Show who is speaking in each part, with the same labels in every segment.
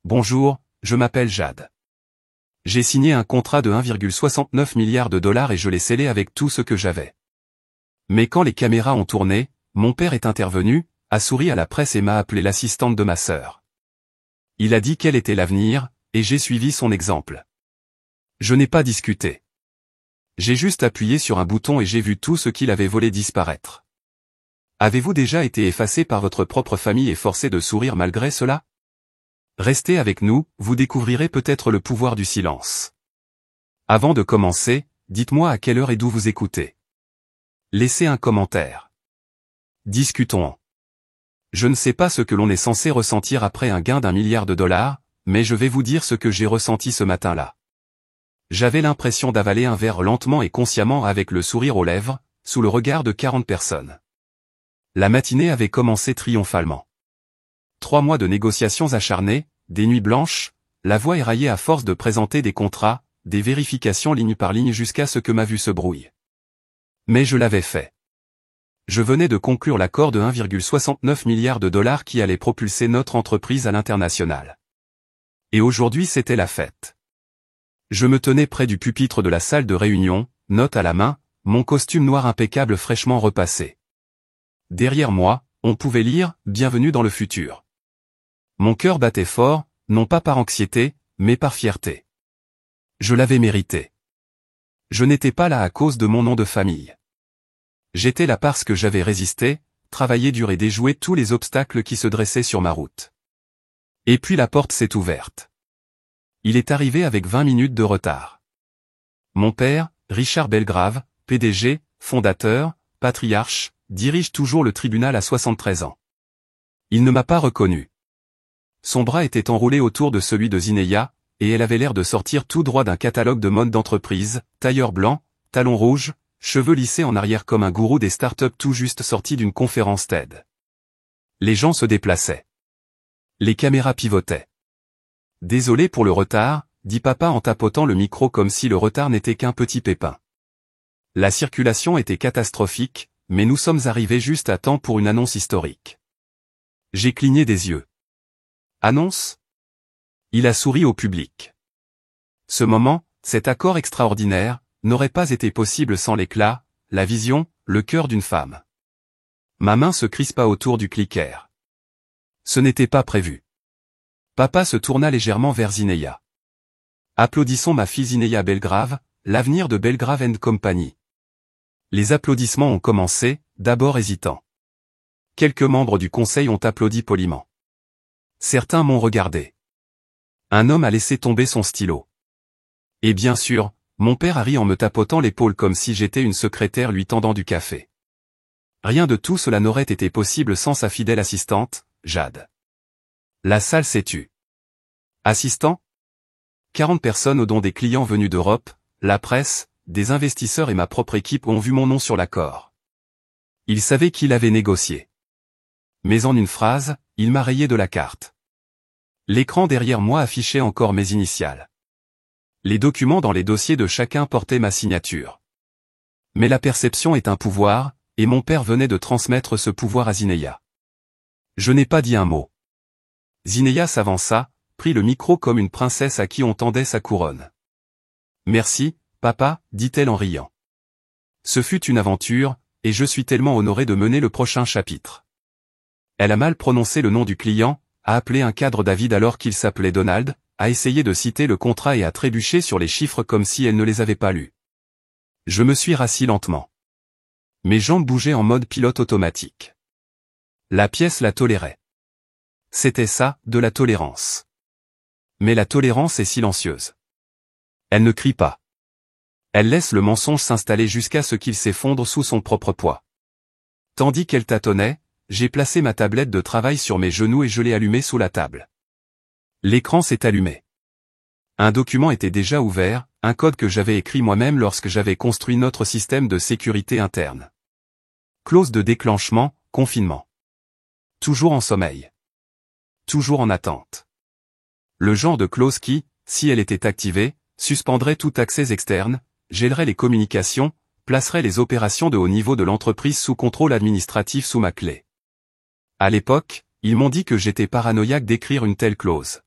Speaker 1: Bonjour, je m'appelle Jade. J'ai signé un contrat de 1,69 milliard de dollars et je l'ai scellé avec tout ce que j'avais. Mais quand les caméras ont tourné, mon père est intervenu, a souri à la presse et m'a appelé l'assistante de ma sœur. Il a dit quel était l'avenir, et j'ai suivi son exemple. Je n'ai pas discuté. J'ai juste appuyé sur un bouton et j'ai vu tout ce qu'il avait volé disparaître. Avez-vous déjà été effacé par votre propre famille et forcé de sourire malgré cela? Restez avec nous, vous découvrirez peut-être le pouvoir du silence. Avant de commencer, dites-moi à quelle heure et d'où vous écoutez. Laissez un commentaire. Discutons. Je ne sais pas ce que l'on est censé ressentir après un gain d'1 milliard de dollars, mais je vais vous dire ce que j'ai ressenti ce matin-là. J'avais l'impression d'avaler un verre lentement et consciemment avec le sourire aux lèvres, sous le regard de 40 personnes. La matinée avait commencé triomphalement. 3 mois de négociations acharnées, des nuits blanches, la voix éraillée à force de présenter des contrats, des vérifications ligne par ligne jusqu'à ce que ma vue se brouille. Mais je l'avais fait. Je venais de conclure l'accord de 1,69 milliard de dollars qui allait propulser notre entreprise à l'international. Et aujourd'hui c'était la fête. Je me tenais près du pupitre de la salle de réunion, note à la main, mon costume noir impeccable fraîchement repassé. Derrière moi, on pouvait lire « Bienvenue dans le futur ». Mon cœur battait fort, non pas par anxiété, mais par fierté. Je l'avais mérité. Je n'étais pas là à cause de mon nom de famille. J'étais là parce que j'avais résisté, travaillé dur et déjoué tous les obstacles qui se dressaient sur ma route. Et puis la porte s'est ouverte. Il est arrivé avec 20 minutes de retard. Mon père, Richard Belgrave, PDG, fondateur, patriarche, dirige toujours le tribunal à 73 ans. Il ne m'a pas reconnu. Son bras était enroulé autour de celui de Zinaya, et elle avait l'air de sortir tout droit d'un catalogue de mode d'entreprise, tailleur blanc, talons rouges, cheveux lissés en arrière comme un gourou des startups tout juste sorti d'une conférence TED. Les gens se déplaçaient. Les caméras pivotaient. Désolé pour le retard, dit papa en tapotant le micro comme si le retard n'était qu'un petit pépin. La circulation était catastrophique, mais nous sommes arrivés juste à temps pour une annonce historique. J'ai cligné des yeux. Annonce? Il a souri au public. Ce moment, cet accord extraordinaire, n'aurait pas été possible sans l'éclat, la vision, le cœur d'une femme. Ma main se crispa autour du clicker. Ce n'était pas prévu. Papa se tourna légèrement vers Zinaya. Applaudissons ma fille Zinaya Belgrave, l'avenir de Belgrave & Company. Les applaudissements ont commencé, d'abord hésitants. Quelques membres du conseil ont applaudi poliment. Certains m'ont regardé. Un homme a laissé tomber son stylo. Et bien sûr, mon père a ri en me tapotant l'épaule comme si j'étais une secrétaire lui tendant du café. Rien de tout cela n'aurait été possible sans sa fidèle assistante, Jade. La salle s'est tue. Assistant? 40 personnes dont des clients venus d'Europe, la presse, des investisseurs et ma propre équipe ont vu mon nom sur l'accord. Ils savaient qu'il avait négocié. Mais en une phrase, il m'a rayé de la carte. L'écran derrière moi affichait encore mes initiales. Les documents dans les dossiers de chacun portaient ma signature. Mais la perception est un pouvoir, et mon père venait de transmettre ce pouvoir à Zinaya. Je n'ai pas dit un mot. Zinaya s'avança, prit le micro comme une princesse à qui on tendait sa couronne. Merci, papa, dit-elle en riant. Ce fut une aventure, et je suis tellement honoré de mener le prochain chapitre. Elle a mal prononcé le nom du client, a appelé un cadre David alors qu'il s'appelait Donald, a essayé de citer le contrat et a trébuché sur les chiffres comme si elle ne les avait pas lus. Je me suis rassis lentement. Mes jambes bougeaient en mode pilote automatique. La pièce la tolérait. C'était ça, de la tolérance. Mais la tolérance est silencieuse. Elle ne crie pas. Elle laisse le mensonge s'installer jusqu'à ce qu'il s'effondre sous son propre poids. Tandis qu'elle tâtonnait, j'ai placé ma tablette de travail sur mes genoux et je l'ai allumée sous la table. L'écran s'est allumé. Un document était déjà ouvert, un code que j'avais écrit moi-même lorsque j'avais construit notre système de sécurité interne. Clause de déclenchement, confinement. Toujours en sommeil. Toujours en attente. Le genre de clause qui, si elle était activée, suspendrait tout accès externe, gèlerait les communications, placerait les opérations de haut niveau de l'entreprise sous contrôle administratif sous ma clé. À l'époque, ils m'ont dit que j'étais paranoïaque d'écrire une telle clause.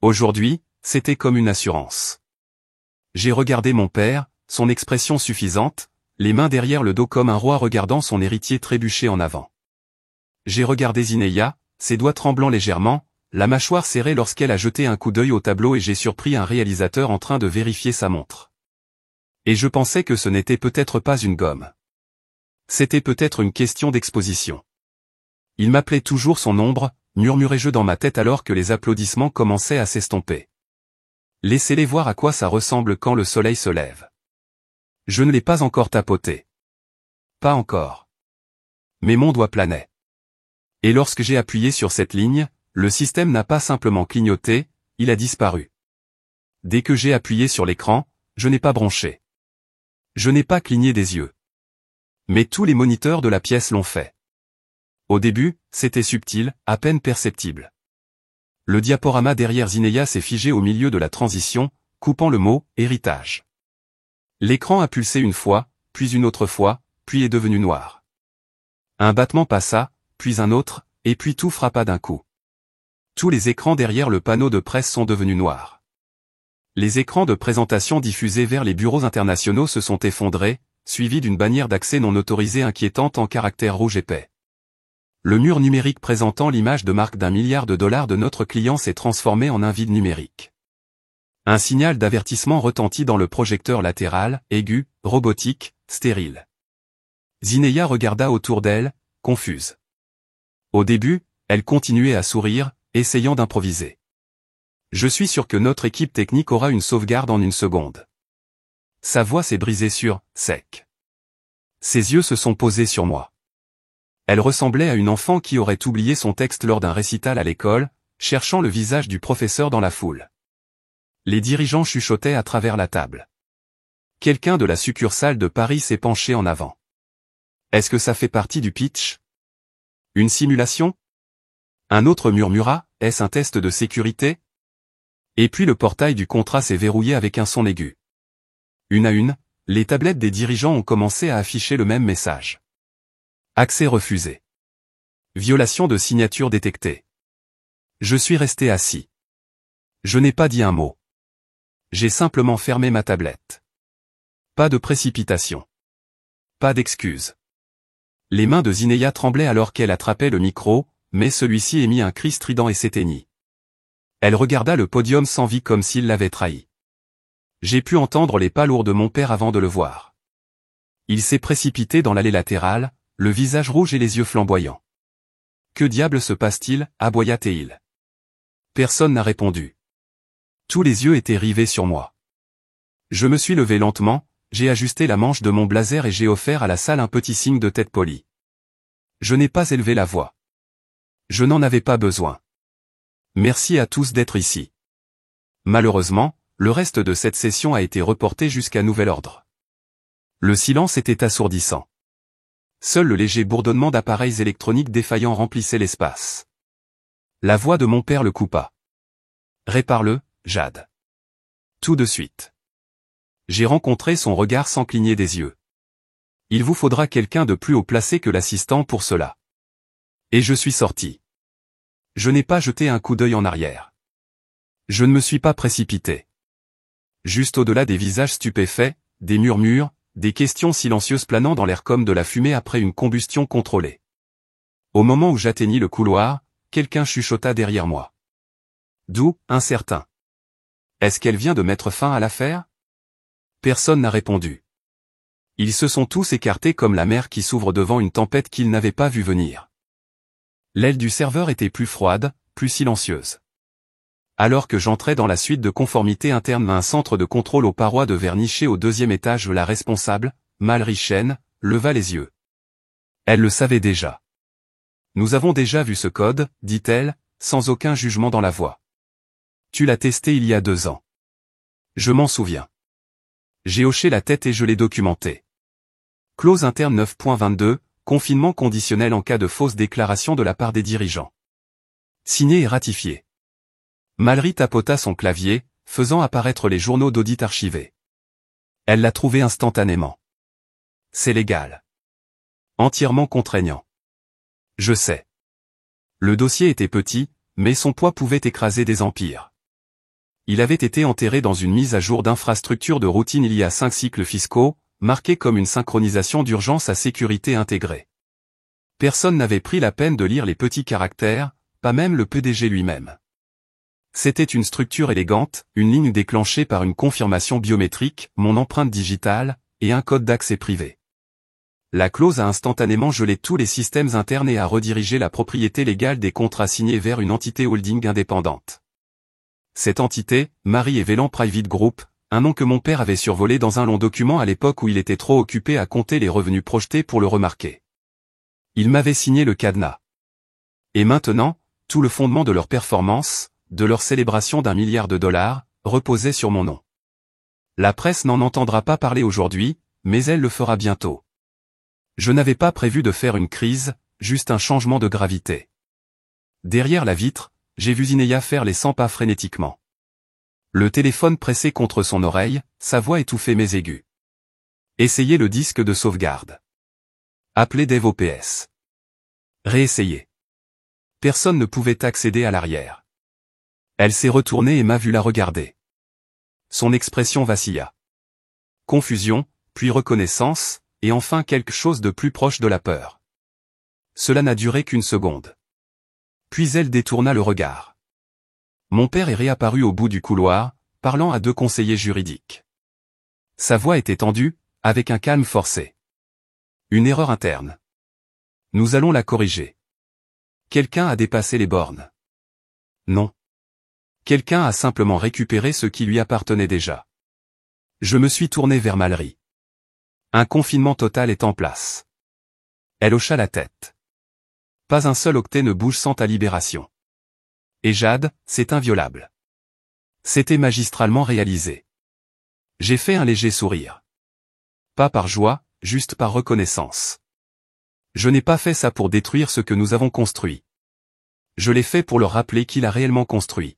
Speaker 1: Aujourd'hui, c'était comme une assurance. J'ai regardé mon père, son expression suffisante, les mains derrière le dos comme un roi regardant son héritier trébucher en avant. J'ai regardé Zinaya, ses doigts tremblant légèrement, la mâchoire serrée lorsqu'elle a jeté un coup d'œil au tableau et j'ai surpris un réalisateur en train de vérifier sa montre. Et je pensais que ce n'était peut-être pas une gomme. C'était peut-être une question d'exposition. Il m'appelait toujours son ombre, murmurais-je dans ma tête alors que les applaudissements commençaient à s'estomper. Laissez-les voir à quoi ça ressemble quand le soleil se lève. Je ne l'ai pas encore tapoté. Pas encore. Mais mon doigt planait. Et lorsque j'ai appuyé sur cette ligne, le système n'a pas simplement clignoté, il a disparu. Dès que j'ai appuyé sur l'écran, je n'ai pas bronché. Je n'ai pas cligné des yeux. Mais tous les moniteurs de la pièce l'ont fait. Au début, c'était subtil, à peine perceptible. Le diaporama derrière Zinaya s'est figé au milieu de la transition, coupant le mot « héritage ». L'écran a pulsé une fois, puis une autre fois, puis est devenu noir. Un battement passa, puis un autre, et puis tout frappa d'un coup. Tous les écrans derrière le panneau de presse sont devenus noirs. Les écrans de présentation diffusés vers les bureaux internationaux se sont effondrés, suivis d'une bannière d'accès non autorisée inquiétante en caractères rouges épais. Le mur numérique présentant l'image de marque d'1 milliard de dollars de notre client s'est transformé en un vide numérique. Un signal d'avertissement retentit dans le projecteur latéral, aigu, robotique, stérile. Zinaya regarda autour d'elle, confuse. Au début, elle continuait à sourire, essayant d'improviser. Je suis sûr que notre équipe technique aura une sauvegarde en une seconde. Sa voix s'est brisée sur « sec ». Ses yeux se sont posés sur moi. Elle ressemblait à une enfant qui aurait oublié son texte lors d'un récital à l'école, cherchant le visage du professeur dans la foule. Les dirigeants chuchotaient à travers la table. Quelqu'un de la succursale de Paris s'est penché en avant. Est-ce que ça fait partie du pitch? Une simulation? Un autre murmura, est-ce un test de sécurité? Et puis le portail du contrat s'est verrouillé avec un son aigu. Une à une, les tablettes des dirigeants ont commencé à afficher le même message. Accès refusé. Violation de signature détectée. Je suis resté assis. Je n'ai pas dit un mot. J'ai simplement fermé ma tablette. Pas de précipitation. Pas d'excuses. Les mains de Zinaya tremblaient alors qu'elle attrapait le micro, mais celui-ci émit un cri strident et s'éteignit. Elle regarda le podium sans vie comme s'il l'avait trahi. J'ai pu entendre les pas lourds de mon père avant de le voir. Il s'est précipité dans l'allée latérale, le visage rouge et les yeux flamboyants. Que diable se passe-t-il, aboya-t-il. Personne n'a répondu. Tous les yeux étaient rivés sur moi. Je me suis levé lentement, j'ai ajusté la manche de mon blazer et j'ai offert à la salle un petit signe de tête poli. Je n'ai pas élevé la voix. Je n'en avais pas besoin. Merci à tous d'être ici. Malheureusement, le reste de cette session a été reporté jusqu'à nouvel ordre. Le silence était assourdissant. Seul le léger bourdonnement d'appareils électroniques défaillants remplissait l'espace. La voix de mon père le coupa. Répare-le, Jade. Tout de suite. J'ai rencontré son regard sans cligner des yeux. Il vous faudra quelqu'un de plus haut placé que l'assistant pour cela. Et je suis sorti. Je n'ai pas jeté un coup d'œil en arrière. Je ne me suis pas précipité. Juste au-delà des visages stupéfaits, des murmures, des questions silencieuses planant dans l'air comme de la fumée après une combustion contrôlée. Au moment où j'atteignis le couloir, quelqu'un chuchota derrière moi. D'où, incertain. Est-ce qu'elle vient de mettre fin à l'affaire? Personne n'a répondu. Ils se sont tous écartés comme la mer qui s'ouvre devant une tempête qu'ils n'avaient pas vue venir. L'aile du serveur était plus froide, plus silencieuse. Alors que j'entrais dans la suite de conformité interne à un centre de contrôle aux parois de verre niché au 2e étage, la responsable, Mallory Chen, leva les yeux. Elle le savait déjà. Nous avons déjà vu ce code, dit-elle, sans aucun jugement dans la voix. Tu l'as testé il y a 2 ans. Je m'en souviens. J'ai hoché la tête et je l'ai documenté. Clause interne 9.22, confinement conditionnel en cas de fausse déclaration de la part des dirigeants. Signé et ratifié. Mallory tapota son clavier, faisant apparaître les journaux d'audit archivés. Elle l'a trouvé instantanément. C'est légal. Entièrement contraignant. Je sais. Le dossier était petit, mais son poids pouvait écraser des empires. Il avait été enterré dans une mise à jour d'infrastructure de routine il y a 5 cycles fiscaux, marqué comme une synchronisation d'urgence à sécurité intégrée. Personne n'avait pris la peine de lire les petits caractères, pas même le PDG lui-même. C'était une structure élégante, une ligne déclenchée par une confirmation biométrique, mon empreinte digitale, et un code d'accès privé. La clause a instantanément gelé tous les systèmes internes et a redirigé la propriété légale des contrats signés vers une entité holding indépendante. Cette entité, Marie & Vélan Private Group, un nom que mon père avait survolé dans un long document à l'époque où il était trop occupé à compter les revenus projetés pour le remarquer. Il m'avait signé le cadenas. Et maintenant, tout le fondement de leur performance, de leur célébration d'1 milliard de dollars, reposait sur mon nom. La presse n'en entendra pas parler aujourd'hui, mais elle le fera bientôt. Je n'avais pas prévu de faire une crise, juste un changement de gravité. Derrière la vitre, j'ai vu Zineya faire les 100 pas frénétiquement. Le téléphone pressé contre son oreille, sa voix étouffait mes aigus. Essayez le disque de sauvegarde. Appelez DevOps. Réessayez. Personne ne pouvait accéder à l'arrière. Elle s'est retournée et m'a vu la regarder. Son expression vacilla. Confusion, puis reconnaissance, et enfin quelque chose de plus proche de la peur. Cela n'a duré qu'une seconde. Puis elle détourna le regard. Mon père est réapparu au bout du couloir, parlant à 2 conseillers juridiques. Sa voix était tendue, avec un calme forcé. Une erreur interne. Nous allons la corriger. Quelqu'un a dépassé les bornes. Non. Quelqu'un a simplement récupéré ce qui lui appartenait déjà. Je me suis tourné vers Mallory. Un confinement total est en place. Elle hocha la tête. Pas un seul octet ne bouge sans ta libération. Et Jade, c'est inviolable. C'était magistralement réalisé. J'ai fait un léger sourire. Pas par joie, juste par reconnaissance. Je n'ai pas fait ça pour détruire ce que nous avons construit. Je l'ai fait pour leur rappeler qui l'a réellement construit.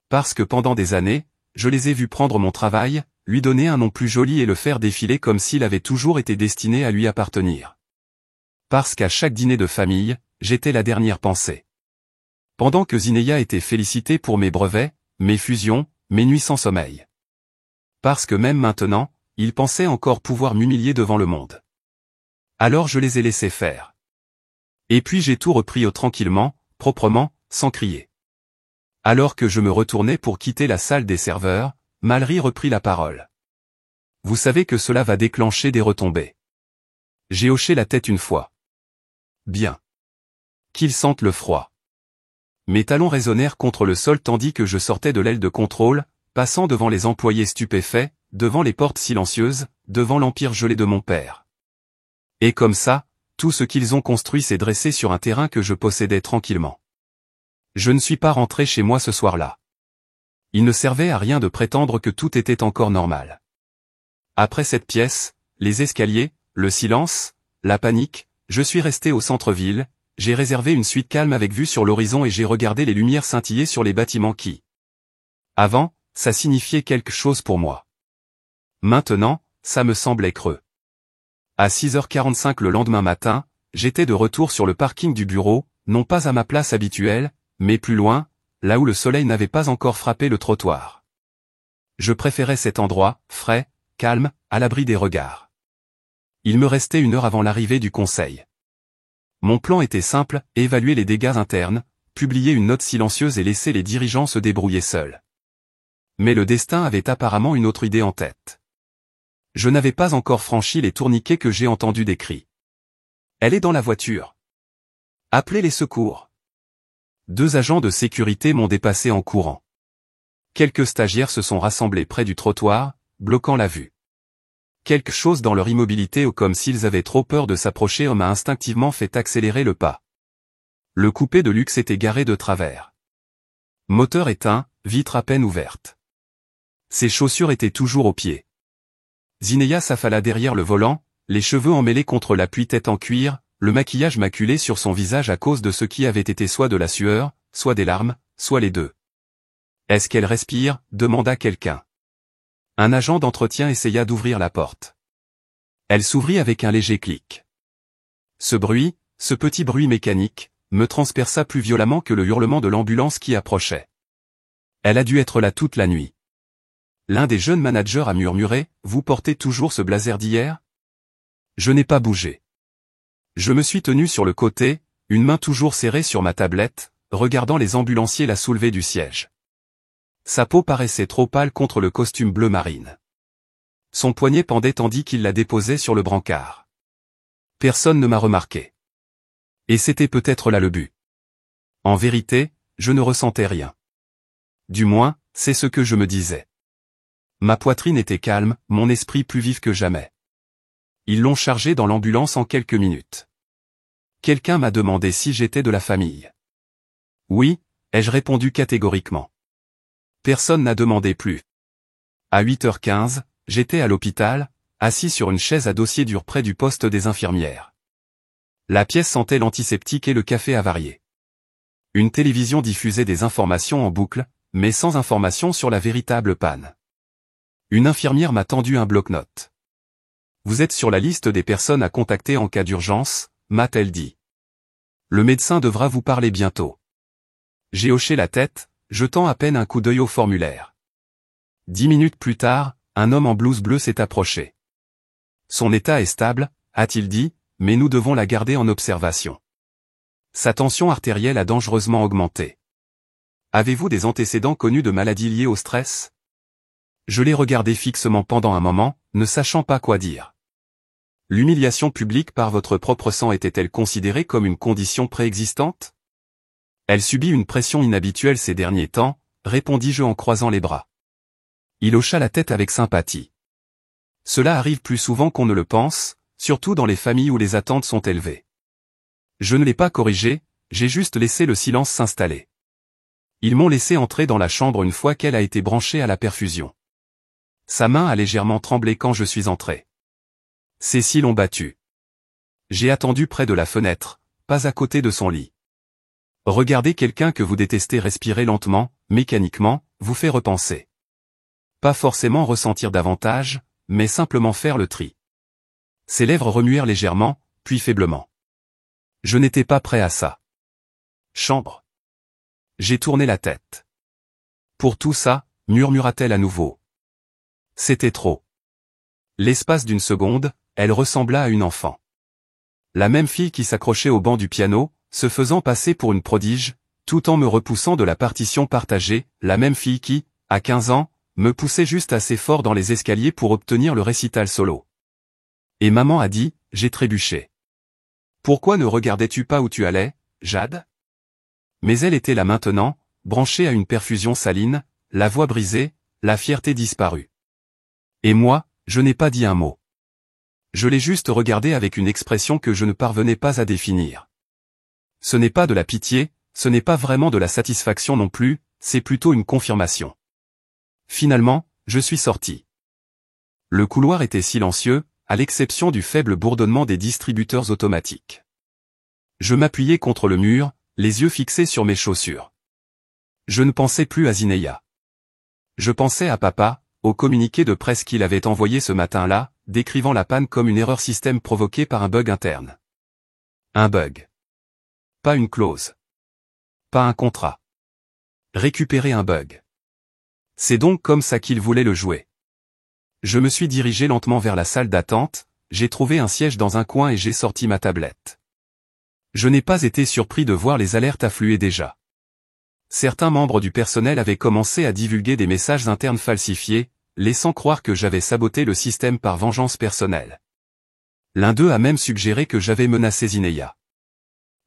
Speaker 1: Parce que pendant des années, je les ai vus prendre mon travail, lui donner un nom plus joli et le faire défiler comme s'il avait toujours été destiné à lui appartenir. Parce qu'à chaque dîner de famille, j'étais la dernière pensée. Pendant que Zineya était félicitée pour mes brevets, mes fusions, mes nuits sans sommeil. Parce que même maintenant, il pensait encore pouvoir m'humilier devant le monde. Alors je les ai laissés faire. Et puis j'ai tout repris tranquillement, proprement, sans crier. Alors que je me retournais pour quitter la salle des serveurs, Mallory reprit la parole. Vous savez que cela va déclencher des retombées. J'ai hoché la tête une fois. Bien. Qu'ils sentent le froid. Mes talons résonnèrent contre le sol tandis que je sortais de l'aile de contrôle, passant devant les employés stupéfaits, devant les portes silencieuses, devant l'empire gelé de mon père. Et comme ça, tout ce qu'ils ont construit s'est dressé sur un terrain que je possédais tranquillement. Je ne suis pas rentré chez moi ce soir-là. Il ne servait à rien de prétendre que tout était encore normal. Après cette pièce, les escaliers, le silence, la panique, je suis resté au centre-ville, j'ai réservé une suite calme avec vue sur l'horizon et j'ai regardé les lumières scintiller sur les bâtiments qui, avant, ça signifiait quelque chose pour moi. Maintenant, ça me semblait creux. À 6h45 le lendemain matin, j'étais de retour sur le parking du bureau, non pas à ma place habituelle, mais plus loin, là où le soleil n'avait pas encore frappé le trottoir. Je préférais cet endroit, frais, calme, à l'abri des regards. Il me restait 1 heure avant l'arrivée du conseil. Mon plan était simple, évaluer les dégâts internes, publier une note silencieuse et laisser les dirigeants se débrouiller seuls. Mais le destin avait apparemment une autre idée en tête. Je n'avais pas encore franchi les tourniquets que j'ai entendu des cris. Elle est dans la voiture. Appelez les secours. 2 agents de sécurité m'ont dépassé en courant. Quelques stagiaires se sont rassemblés près du trottoir, bloquant la vue. Quelque chose dans leur immobilité ou comme s'ils avaient trop peur de s'approcher m'a instinctivement fait accélérer le pas. Le coupé de luxe était garé de travers. Moteur éteint, vitre à peine ouverte. Ses chaussures étaient toujours aux pieds. Zineya s'affala derrière le volant, les cheveux emmêlés contre l'appui-tête en cuir, le maquillage maculé sur son visage à cause de ce qui avait été soit de la sueur, soit des larmes, soit les deux. « Est-ce qu'elle respire ?» demanda quelqu'un. Un agent d'entretien essaya d'ouvrir la porte. Elle s'ouvrit avec un léger clic. Ce bruit, ce petit bruit mécanique, me transperça plus violemment que le hurlement de l'ambulance qui approchait. Elle a dû être là toute la nuit. L'un des jeunes managers a murmuré, « Vous portez toujours ce blazer d'hier » Je n'ai pas bougé. Je me suis tenu sur le côté, une main toujours serrée sur ma tablette, regardant les ambulanciers la soulever du siège. Sa peau paraissait trop pâle contre le costume bleu marine. Son poignet pendait tandis qu'il la déposait sur le brancard. Personne ne m'a remarqué. Et c'était peut-être là le but. En vérité, je ne ressentais rien. Du moins, c'est ce que je me disais. Ma poitrine était calme, mon esprit plus vif que jamais. Ils l'ont chargé dans l'ambulance en quelques minutes. Quelqu'un m'a demandé si j'étais de la famille. Oui, ai-je répondu catégoriquement. Personne n'a demandé plus. À 8h15, j'étais à l'hôpital, assis sur une chaise à dossier dur près du poste des infirmières. La pièce sentait l'antiseptique et le café avarié. Une télévision diffusait des informations en boucle, mais sans information sur la véritable panne. Une infirmière m'a tendu un bloc-notes. « Vous êtes sur la liste des personnes à contacter en cas d'urgence », m'a-t-elle dit. « Le médecin devra vous parler bientôt. » J'ai hoché la tête, jetant à peine un coup d'œil au formulaire. 10 minutes plus tard, un homme en blouse bleue s'est approché. « Son état est stable », a-t-il dit, « mais nous devons la garder en observation. Sa tension artérielle a dangereusement augmenté. Avez-vous des antécédents connus de maladies liées au stress ?» Je l'ai regardé fixement pendant un moment, ne sachant pas quoi dire. L'humiliation publique par votre propre sang était-elle considérée comme une condition préexistante? Elle subit une pression inhabituelle ces derniers temps, répondis-je en croisant les bras. Il hocha la tête avec sympathie. Cela arrive plus souvent qu'on ne le pense, surtout dans les familles où les attentes sont élevées. Je ne l'ai pas corrigé, j'ai juste laissé le silence s'installer. Ils m'ont laissé entrer dans la chambre une fois qu'elle a été branchée à la perfusion. Sa main a légèrement tremblé quand je suis entré. Ses cils ont battu. J'ai attendu près de la fenêtre, pas à côté de son lit. Regarder quelqu'un que vous détestez respirer lentement, mécaniquement, vous fait repenser. Pas forcément ressentir davantage, mais simplement faire le tri. Ses lèvres remuèrent légèrement, puis faiblement. Je n'étais pas prêt à ça. Chambre. J'ai tourné la tête. Pour tout ça, murmura-t-elle à nouveau. C'était trop. L'espace d'une seconde, elle ressembla à une enfant. La même fille qui s'accrochait au banc du piano, se faisant passer pour une prodige, tout en me repoussant de la partition partagée, la même fille qui, à 15 ans, me poussait juste assez fort dans les escaliers pour obtenir le récital solo. Et maman a dit, j'ai trébuché. Pourquoi ne regardais-tu pas où tu allais, Jade? Mais elle était là maintenant, branchée à une perfusion saline, la voix brisée, la fierté disparue. Et moi, je n'ai pas dit un mot. Je l'ai juste regardé avec une expression que je ne parvenais pas à définir. Ce n'est pas de la pitié, ce n'est pas vraiment de la satisfaction non plus, c'est plutôt une confirmation. Finalement, je suis sorti. Le couloir était silencieux, à l'exception du faible bourdonnement des distributeurs automatiques. Je m'appuyais contre le mur, les yeux fixés sur mes chaussures. Je ne pensais plus à Zineya. Je pensais à papa, au communiqué de presse qu'il avait envoyé ce matin-là, décrivant la panne comme une erreur système provoquée par un bug interne. Un bug. Pas une clause. Pas un contrat. Récupérer un bug. C'est donc comme ça qu'il voulait le jouer. Je me suis dirigé lentement vers la salle d'attente, j'ai trouvé un siège dans un coin et j'ai sorti ma tablette. Je n'ai pas été surpris de voir les alertes affluer déjà. Certains membres du personnel avaient commencé à divulguer des messages internes falsifiés, laissant croire que j'avais saboté le système par vengeance personnelle. L'un d'eux a même suggéré que j'avais menacé Zineya.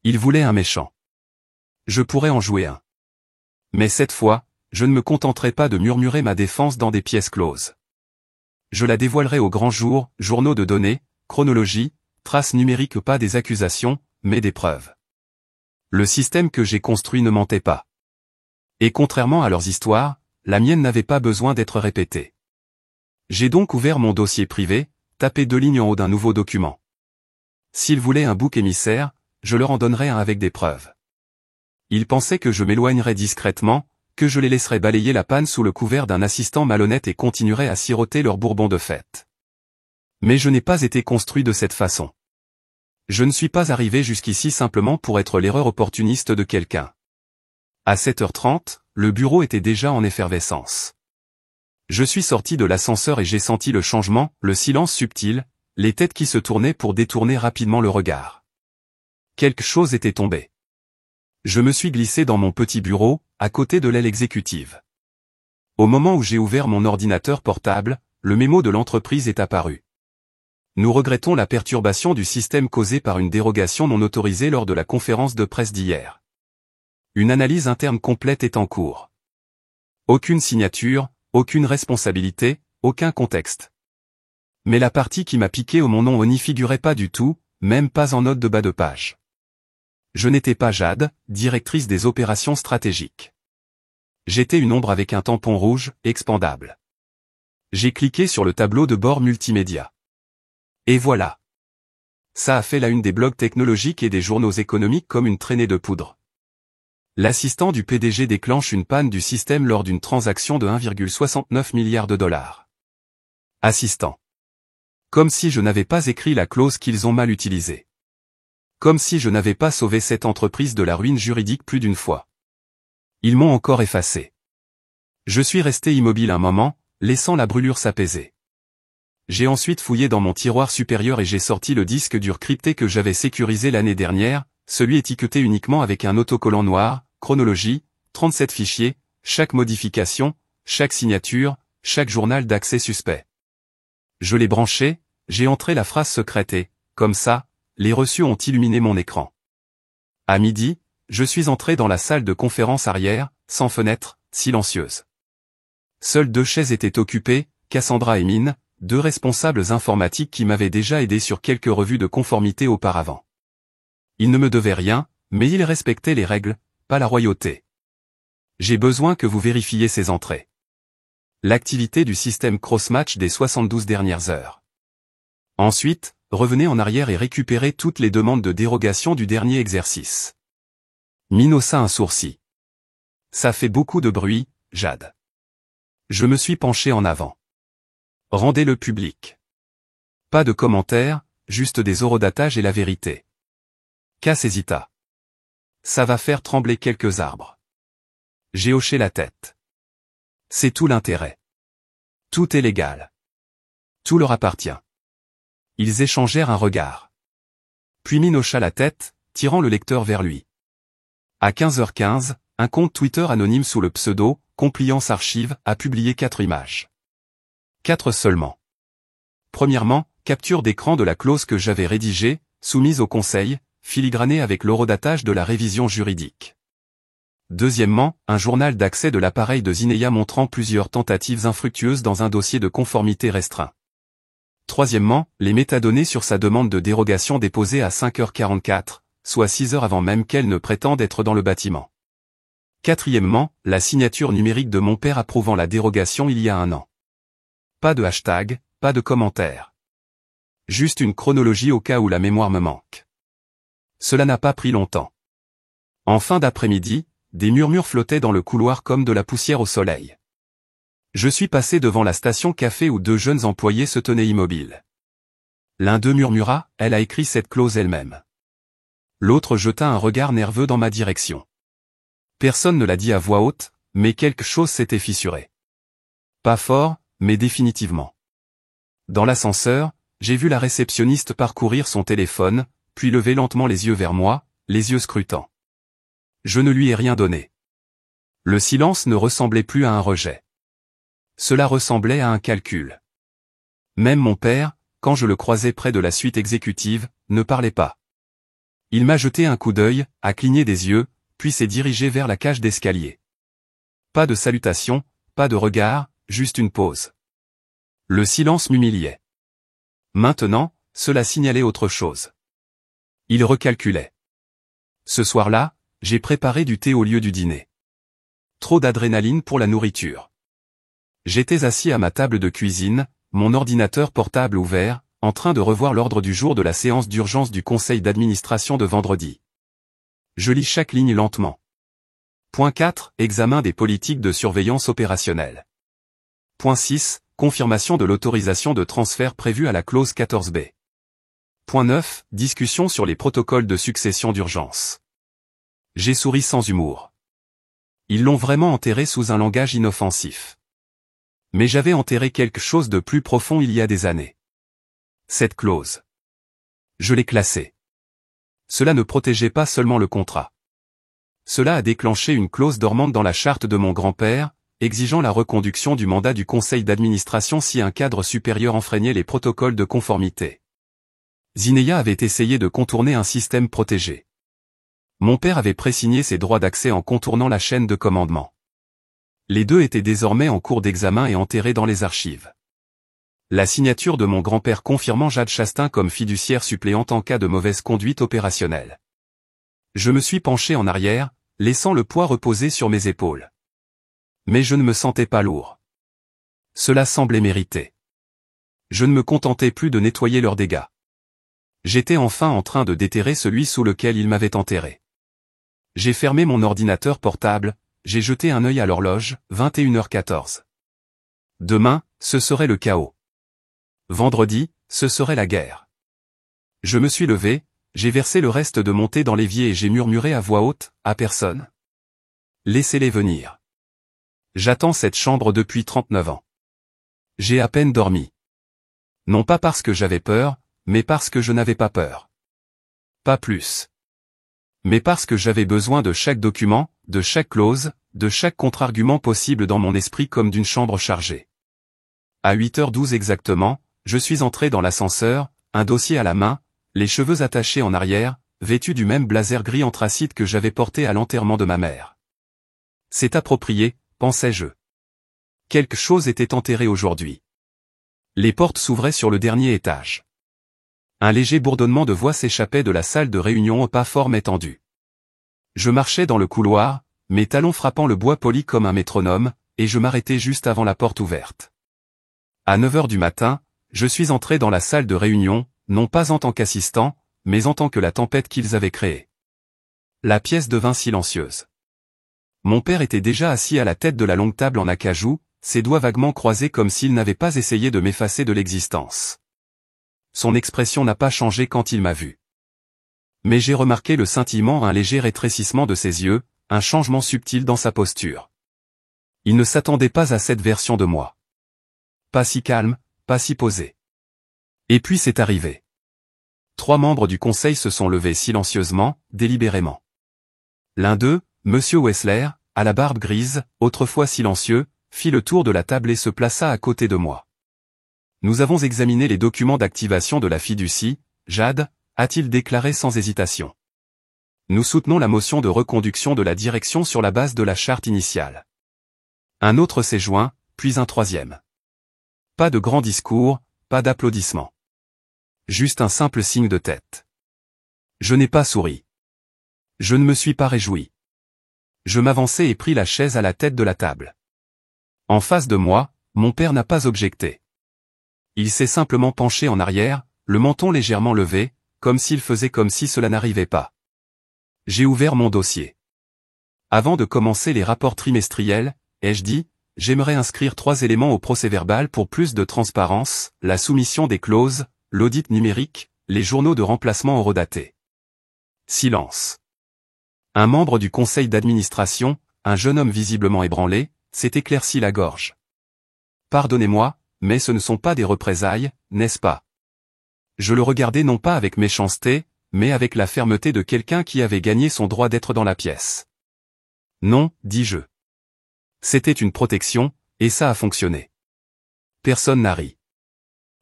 Speaker 1: Il voulait un méchant. Je pourrais en jouer un. Mais cette fois, je ne me contenterai pas de murmurer ma défense dans des pièces closes. Je la dévoilerai au grand jour, journaux de données, chronologie, traces numériques pas des accusations, mais des preuves. Le système que j'ai construit ne mentait pas. Et contrairement à leurs histoires, la mienne n'avait pas besoin d'être répétée. J'ai donc ouvert mon dossier privé, tapé 2 lignes en haut d'un nouveau document. S'ils voulaient un bouc émissaire, je leur en donnerais un avec des preuves. Ils pensaient que je m'éloignerais discrètement, que je les laisserais balayer la panne sous le couvert d'un assistant malhonnête et continuerais à siroter leur bourbon de fête. Mais je n'ai pas été construit de cette façon. Je ne suis pas arrivé jusqu'ici simplement pour être l'erreur opportuniste de quelqu'un. À 7h30, le bureau était déjà en effervescence. Je suis sorti de l'ascenseur et j'ai senti le changement, le silence subtil, les têtes qui se tournaient pour détourner rapidement le regard. Quelque chose était tombé. Je me suis glissé dans mon petit bureau, à côté de l'aile exécutive. Au moment où j'ai ouvert mon ordinateur portable, le mémo de l'entreprise est apparu. Nous regrettons la perturbation du système causée par une dérogation non autorisée lors de la conférence de presse d'hier. Une analyse interne complète est en cours. Aucune signature, aucune responsabilité, aucun contexte. Mais la partie qui m'a piqué au mon nom n'y figurait pas du tout, même pas en note de bas de page. Je n'étais pas Jade, directrice des opérations stratégiques. J'étais une ombre avec un tampon rouge, expandable. J'ai cliqué sur le tableau de bord multimédia. Et voilà. Ça a fait la une des blogs technologiques et des journaux économiques comme une traînée de poudre. L'assistant du PDG déclenche une panne du système lors d'une transaction de 1,69 milliard de dollars. Assistant. Comme si je n'avais pas écrit la clause qu'ils ont mal utilisée. Comme si je n'avais pas sauvé cette entreprise de la ruine juridique plus d'une fois. Ils m'ont encore effacé. Je suis resté immobile un moment, laissant la brûlure s'apaiser. J'ai ensuite fouillé dans mon tiroir supérieur et j'ai sorti le disque dur crypté que j'avais sécurisé l'année dernière, celui étiqueté uniquement avec un autocollant noir, chronologie, 37 fichiers, chaque modification, chaque signature, chaque journal d'accès suspect. Je l'ai branché, j'ai entré la phrase secrète et, comme ça, les reçus ont illuminé mon écran. À midi, je suis entré dans la salle de conférence arrière, sans fenêtre, silencieuse. Seules 2 chaises étaient occupées, Cassandra et Mine, 2 responsables informatiques qui m'avaient déjà aidé sur quelques revues de conformité auparavant. Ils ne me devaient rien, mais ils respectaient les règles, pas la royauté. J'ai besoin que vous vérifiiez ces entrées. L'activité du système cross-match des 72 dernières heures. Ensuite, revenez en arrière et récupérez toutes les demandes de dérogation du dernier exercice. Mine haussa un sourcil. Ça fait beaucoup de bruit, Jade. Je me suis penché en avant. Rendez-le public. Pas de commentaires, juste des horodatages et la vérité. Cass hésita. Ça va faire trembler quelques arbres. J'ai hoché la tête. C'est tout l'intérêt. Tout est légal. Tout leur appartient. Ils échangèrent un regard. Puis Mine hocha la tête, tirant le lecteur vers lui. À 15h15, un compte Twitter anonyme sous le pseudo « Compliance Archive » a publié 4 images. 4 seulement. Premièrement, capture d'écran de la clause que j'avais rédigée, soumise au conseil, filigranée avec l'horodatage de la révision juridique. Deuxièmement, un journal d'accès de l'appareil de Zinea montrant plusieurs tentatives infructueuses dans un dossier de conformité restreint. Troisièmement, les métadonnées sur sa demande de dérogation déposée à 5h44, soit 6 heures avant même qu'elle ne prétende être dans le bâtiment. Quatrièmement, la signature numérique de mon père approuvant la dérogation il y a 1 an. Pas de hashtag, pas de commentaire. Juste une chronologie au cas où la mémoire me manque. Cela n'a pas pris longtemps. En fin d'après-midi, des murmures flottaient dans le couloir comme de la poussière au soleil. Je suis passé devant la station café où 2 jeunes employés se tenaient immobiles. L'un d'eux murmura, « Elle a écrit cette clause elle-même. » L'autre jeta un regard nerveux dans ma direction. Personne ne l'a dit à voix haute, mais quelque chose s'était fissuré. Pas fort, mais définitivement. Dans l'ascenseur, j'ai vu la réceptionniste parcourir son téléphone, puis lever lentement les yeux vers moi, les yeux scrutants. Je ne lui ai rien donné. Le silence ne ressemblait plus à un rejet. Cela ressemblait à un calcul. Même mon père, quand je le croisais près de la suite exécutive, ne parlait pas. Il m'a jeté un coup d'œil, a cligné des yeux, puis s'est dirigé vers la cage d'escalier. Pas de salutation, pas de regard, juste une pause. Le silence m'humiliait. Maintenant, cela signalait autre chose. Il recalculait. Ce soir-là, j'ai préparé du thé au lieu du dîner. Trop d'adrénaline pour la nourriture. J'étais assis à ma table de cuisine, mon ordinateur portable ouvert, en train de revoir l'ordre du jour de la séance d'urgence du conseil d'administration de vendredi. Je lis chaque ligne lentement. Point 4, examen des politiques de surveillance opérationnelle. Point 6, confirmation de l'autorisation de transfert prévue à la clause 14b. Point 9, discussion sur les protocoles de succession d'urgence. J'ai souri sans humour. Ils l'ont vraiment enterré sous un langage inoffensif. Mais j'avais enterré quelque chose de plus profond il y a des années. Cette clause. Je l'ai classée. Cela ne protégeait pas seulement le contrat. Cela a déclenché une clause dormante dans la charte de mon grand-père, exigeant la reconduction du mandat du conseil d'administration si un cadre supérieur enfreignait les protocoles de conformité. Zineya avait essayé de contourner un système protégé. Mon père avait présigné ses droits d'accès en contournant la chaîne de commandement. Les deux étaient désormais en cours d'examen et enterrés dans les archives. La signature de mon grand-père confirmant Jade Chastain comme fiduciaire suppléante en cas de mauvaise conduite opérationnelle. Je me suis penché en arrière, laissant le poids reposer sur mes épaules. Mais je ne me sentais pas lourd. Cela semblait mérité. Je ne me contentais plus de nettoyer leurs dégâts. J'étais enfin en train de déterrer celui sous lequel ils m'avaient enterré. J'ai fermé mon ordinateur portable, j'ai jeté un œil à l'horloge, 21h14. Demain, ce serait le chaos. Vendredi, ce serait la guerre. Je me suis levé, j'ai versé le reste de mon thé dans l'évier et j'ai murmuré à voix haute, à personne. Laissez-les venir. J'attends cette chambre depuis 39 ans. J'ai à peine dormi. Non pas parce que j'avais peur, mais parce que je n'avais pas peur. Pas plus. Mais parce que j'avais besoin de chaque document, de chaque clause, de chaque contre-argument possible dans mon esprit comme d'une chambre chargée. À 8h12 exactement, je suis entré dans l'ascenseur, un dossier à la main, les cheveux attachés en arrière, vêtu du même blazer gris anthracite que j'avais porté à l'enterrement de ma mère. C'est approprié, pensais-je. Quelque chose était enterré aujourd'hui. Les portes s'ouvraient sur le dernier étage. Un léger bourdonnement de voix s'échappait de la salle de réunion au pas fort mais tendu. Je marchais dans le couloir, mes talons frappant le bois poli comme un métronome, et je m'arrêtai juste avant la porte ouverte. À 9h du matin, je suis entré dans la salle de réunion, non pas en tant qu'assistant, mais en tant que la tempête qu'ils avaient créée. La pièce devint silencieuse. Mon père était déjà assis à la tête de la longue table en acajou, ses doigts vaguement croisés comme s'il n'avait pas essayé de m'effacer de l'existence. Son expression n'a pas changé quand il m'a vu. Mais j'ai remarqué le scintillement, un léger rétrécissement de ses yeux, un changement subtil dans sa posture. Il ne s'attendait pas à cette version de moi. Pas si calme, pas si posé. Et puis c'est arrivé. 3 membres du conseil se sont levés silencieusement, délibérément. L'un d'eux, Monsieur Wessler, à la barbe grise, autrefois silencieux, fit le tour de la table et se plaça à côté de moi. Nous avons examiné les documents d'activation de la fiducie, Jade, a-t-il déclaré sans hésitation. Nous soutenons la motion de reconduction de la direction sur la base de la charte initiale. Un autre s'est joint, puis un troisième. Pas de grand discours, pas d'applaudissements. Juste un simple signe de tête. Je n'ai pas souri. Je ne me suis pas réjoui. Je m'avançai et pris la chaise à la tête de la table. En face de moi, mon père n'a pas objecté. Il s'est simplement penché en arrière, le menton légèrement levé, comme s'il faisait comme si cela n'arrivait pas. J'ai ouvert mon dossier. Avant de commencer les rapports trimestriels, ai-je dit, j'aimerais inscrire 3 éléments au procès-verbal pour plus de transparence, la soumission des clauses, l'audit numérique, les journaux de remplacement horodatés. Silence. Un membre du conseil d'administration, un jeune homme visiblement ébranlé, s'est éclairci la gorge. Pardonnez-moi, mais ce ne sont pas des représailles, n'est-ce pas? Je le regardais non pas avec méchanceté, mais avec la fermeté de quelqu'un qui avait gagné son droit d'être dans la pièce. Non, dis-je. C'était une protection, et ça a fonctionné. Personne n'a ri.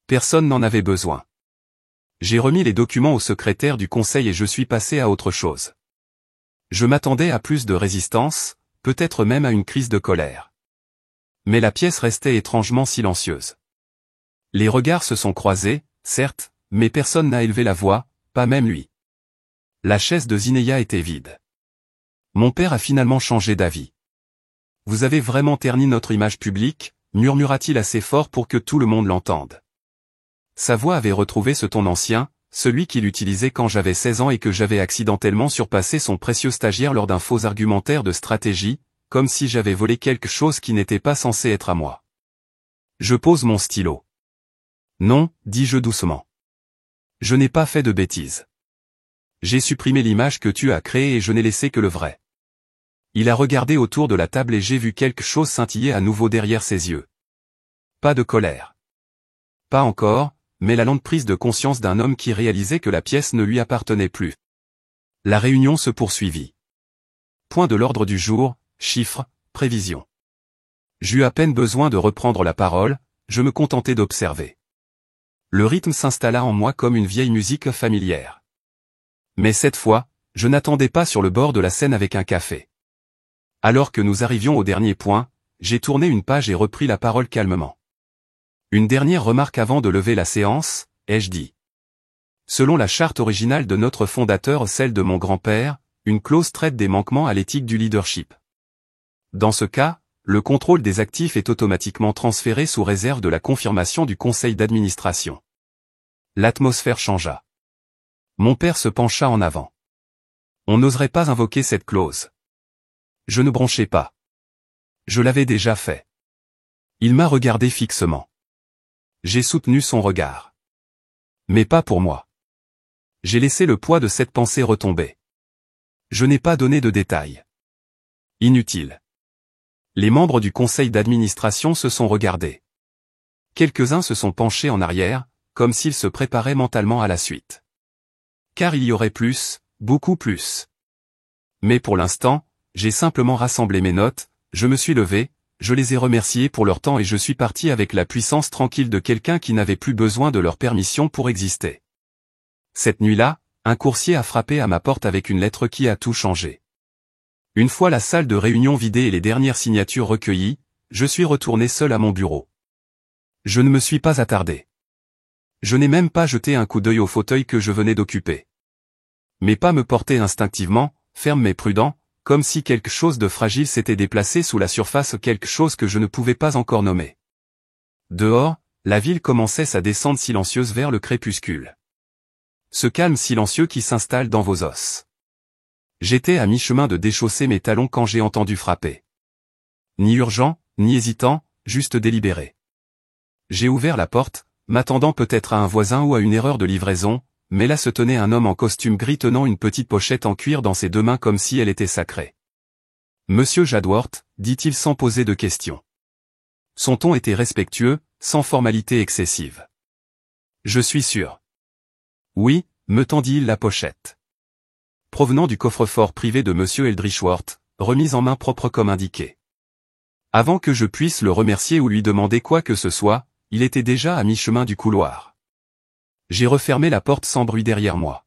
Speaker 1: Personne n'en avait besoin. J'ai remis les documents au secrétaire du conseil et je suis passé à autre chose. Je m'attendais à plus de résistance, peut-être même à une crise de colère. Mais la pièce restait étrangement silencieuse. Les regards se sont croisés, certes, mais personne n'a élevé la voix, pas même lui. La chaise de Zineya était vide. Mon père a finalement changé d'avis. Vous avez vraiment terni notre image publique, murmura-t-il assez fort pour que tout le monde l'entende. Sa voix avait retrouvé ce ton ancien, celui qu'il utilisait quand j'avais 16 ans et que j'avais accidentellement surpassé son précieux stagiaire lors d'un faux argumentaire de stratégie, comme si j'avais volé quelque chose qui n'était pas censé être à moi. Je pose mon stylo. Non, dis-je doucement. Je n'ai pas fait de bêtises. J'ai supprimé l'image que tu as créée et je n'ai laissé que le vrai. Il a regardé autour de la table et j'ai vu quelque chose scintiller à nouveau derrière ses yeux. Pas de colère. Pas encore, mais la lente prise de conscience d'un homme qui réalisait que la pièce ne lui appartenait plus. La réunion se poursuivit. Point de l'ordre du jour, chiffres, prévisions. J'eus à peine besoin de reprendre la parole, je me contentais d'observer. Le rythme s'installa en moi comme une vieille musique familière. Mais cette fois, je n'attendais pas sur le bord de la scène avec un café. Alors que nous arrivions au dernier point, j'ai tourné une page et repris la parole calmement. Une dernière remarque avant de lever la séance, ai-je dit. Selon la charte originale de notre fondateur, celle de mon grand-père, une clause traite des manquements à l'éthique du leadership. Dans ce cas, le contrôle des actifs est automatiquement transféré sous réserve de la confirmation du conseil d'administration. L'atmosphère changea. Mon père se pencha en avant. On n'oserait pas invoquer cette clause. Je ne bronchai pas. Je l'avais déjà fait. Il m'a regardé fixement. J'ai soutenu son regard. Mais pas pour moi. J'ai laissé le poids de cette pensée retomber. Je n'ai pas donné de détails. Inutile. Les membres du conseil d'administration se sont regardés. Quelques-uns se sont penchés en arrière, comme s'ils se préparaient mentalement à la suite. Car il y aurait plus, beaucoup plus. Mais pour l'instant, j'ai simplement rassemblé mes notes, je me suis levé, je les ai remerciés pour leur temps et je suis parti avec la puissance tranquille de quelqu'un qui n'avait plus besoin de leur permission pour exister. Cette nuit-là, un coursier a frappé à ma porte avec une lettre qui a tout changé. Une fois la salle de réunion vidée et les dernières signatures recueillies, je suis retourné seul à mon bureau. Je ne me suis pas attardé. Je n'ai même pas jeté un coup d'œil au fauteuil que je venais d'occuper. Mes pas me portaient instinctivement, fermes mais prudents, comme si quelque chose de fragile s'était déplacé sous la surface, quelque chose que je ne pouvais pas encore nommer. Dehors, la ville commençait sa descente silencieuse vers le crépuscule. Ce calme silencieux qui s'installe dans vos os. J'étais à mi-chemin de déchausser mes talons quand j'ai entendu frapper. Ni urgent, ni hésitant, juste délibéré. J'ai ouvert la porte, m'attendant peut-être à un voisin ou à une erreur de livraison, mais là se tenait un homme en costume gris tenant une petite pochette en cuir dans ses deux mains comme si elle était sacrée. « Monsieur Jadworth », dit-il sans poser de questions. Son ton était respectueux, sans formalité excessive. « Je suis sûr. » « Oui », me tendit-il la pochette. Provenant du coffre-fort privé de Monsieur Eldritchworth, remise en main propre comme indiqué. Avant que je puisse le remercier ou lui demander quoi que ce soit, il était déjà à mi-chemin du couloir. J'ai refermé la porte sans bruit derrière moi.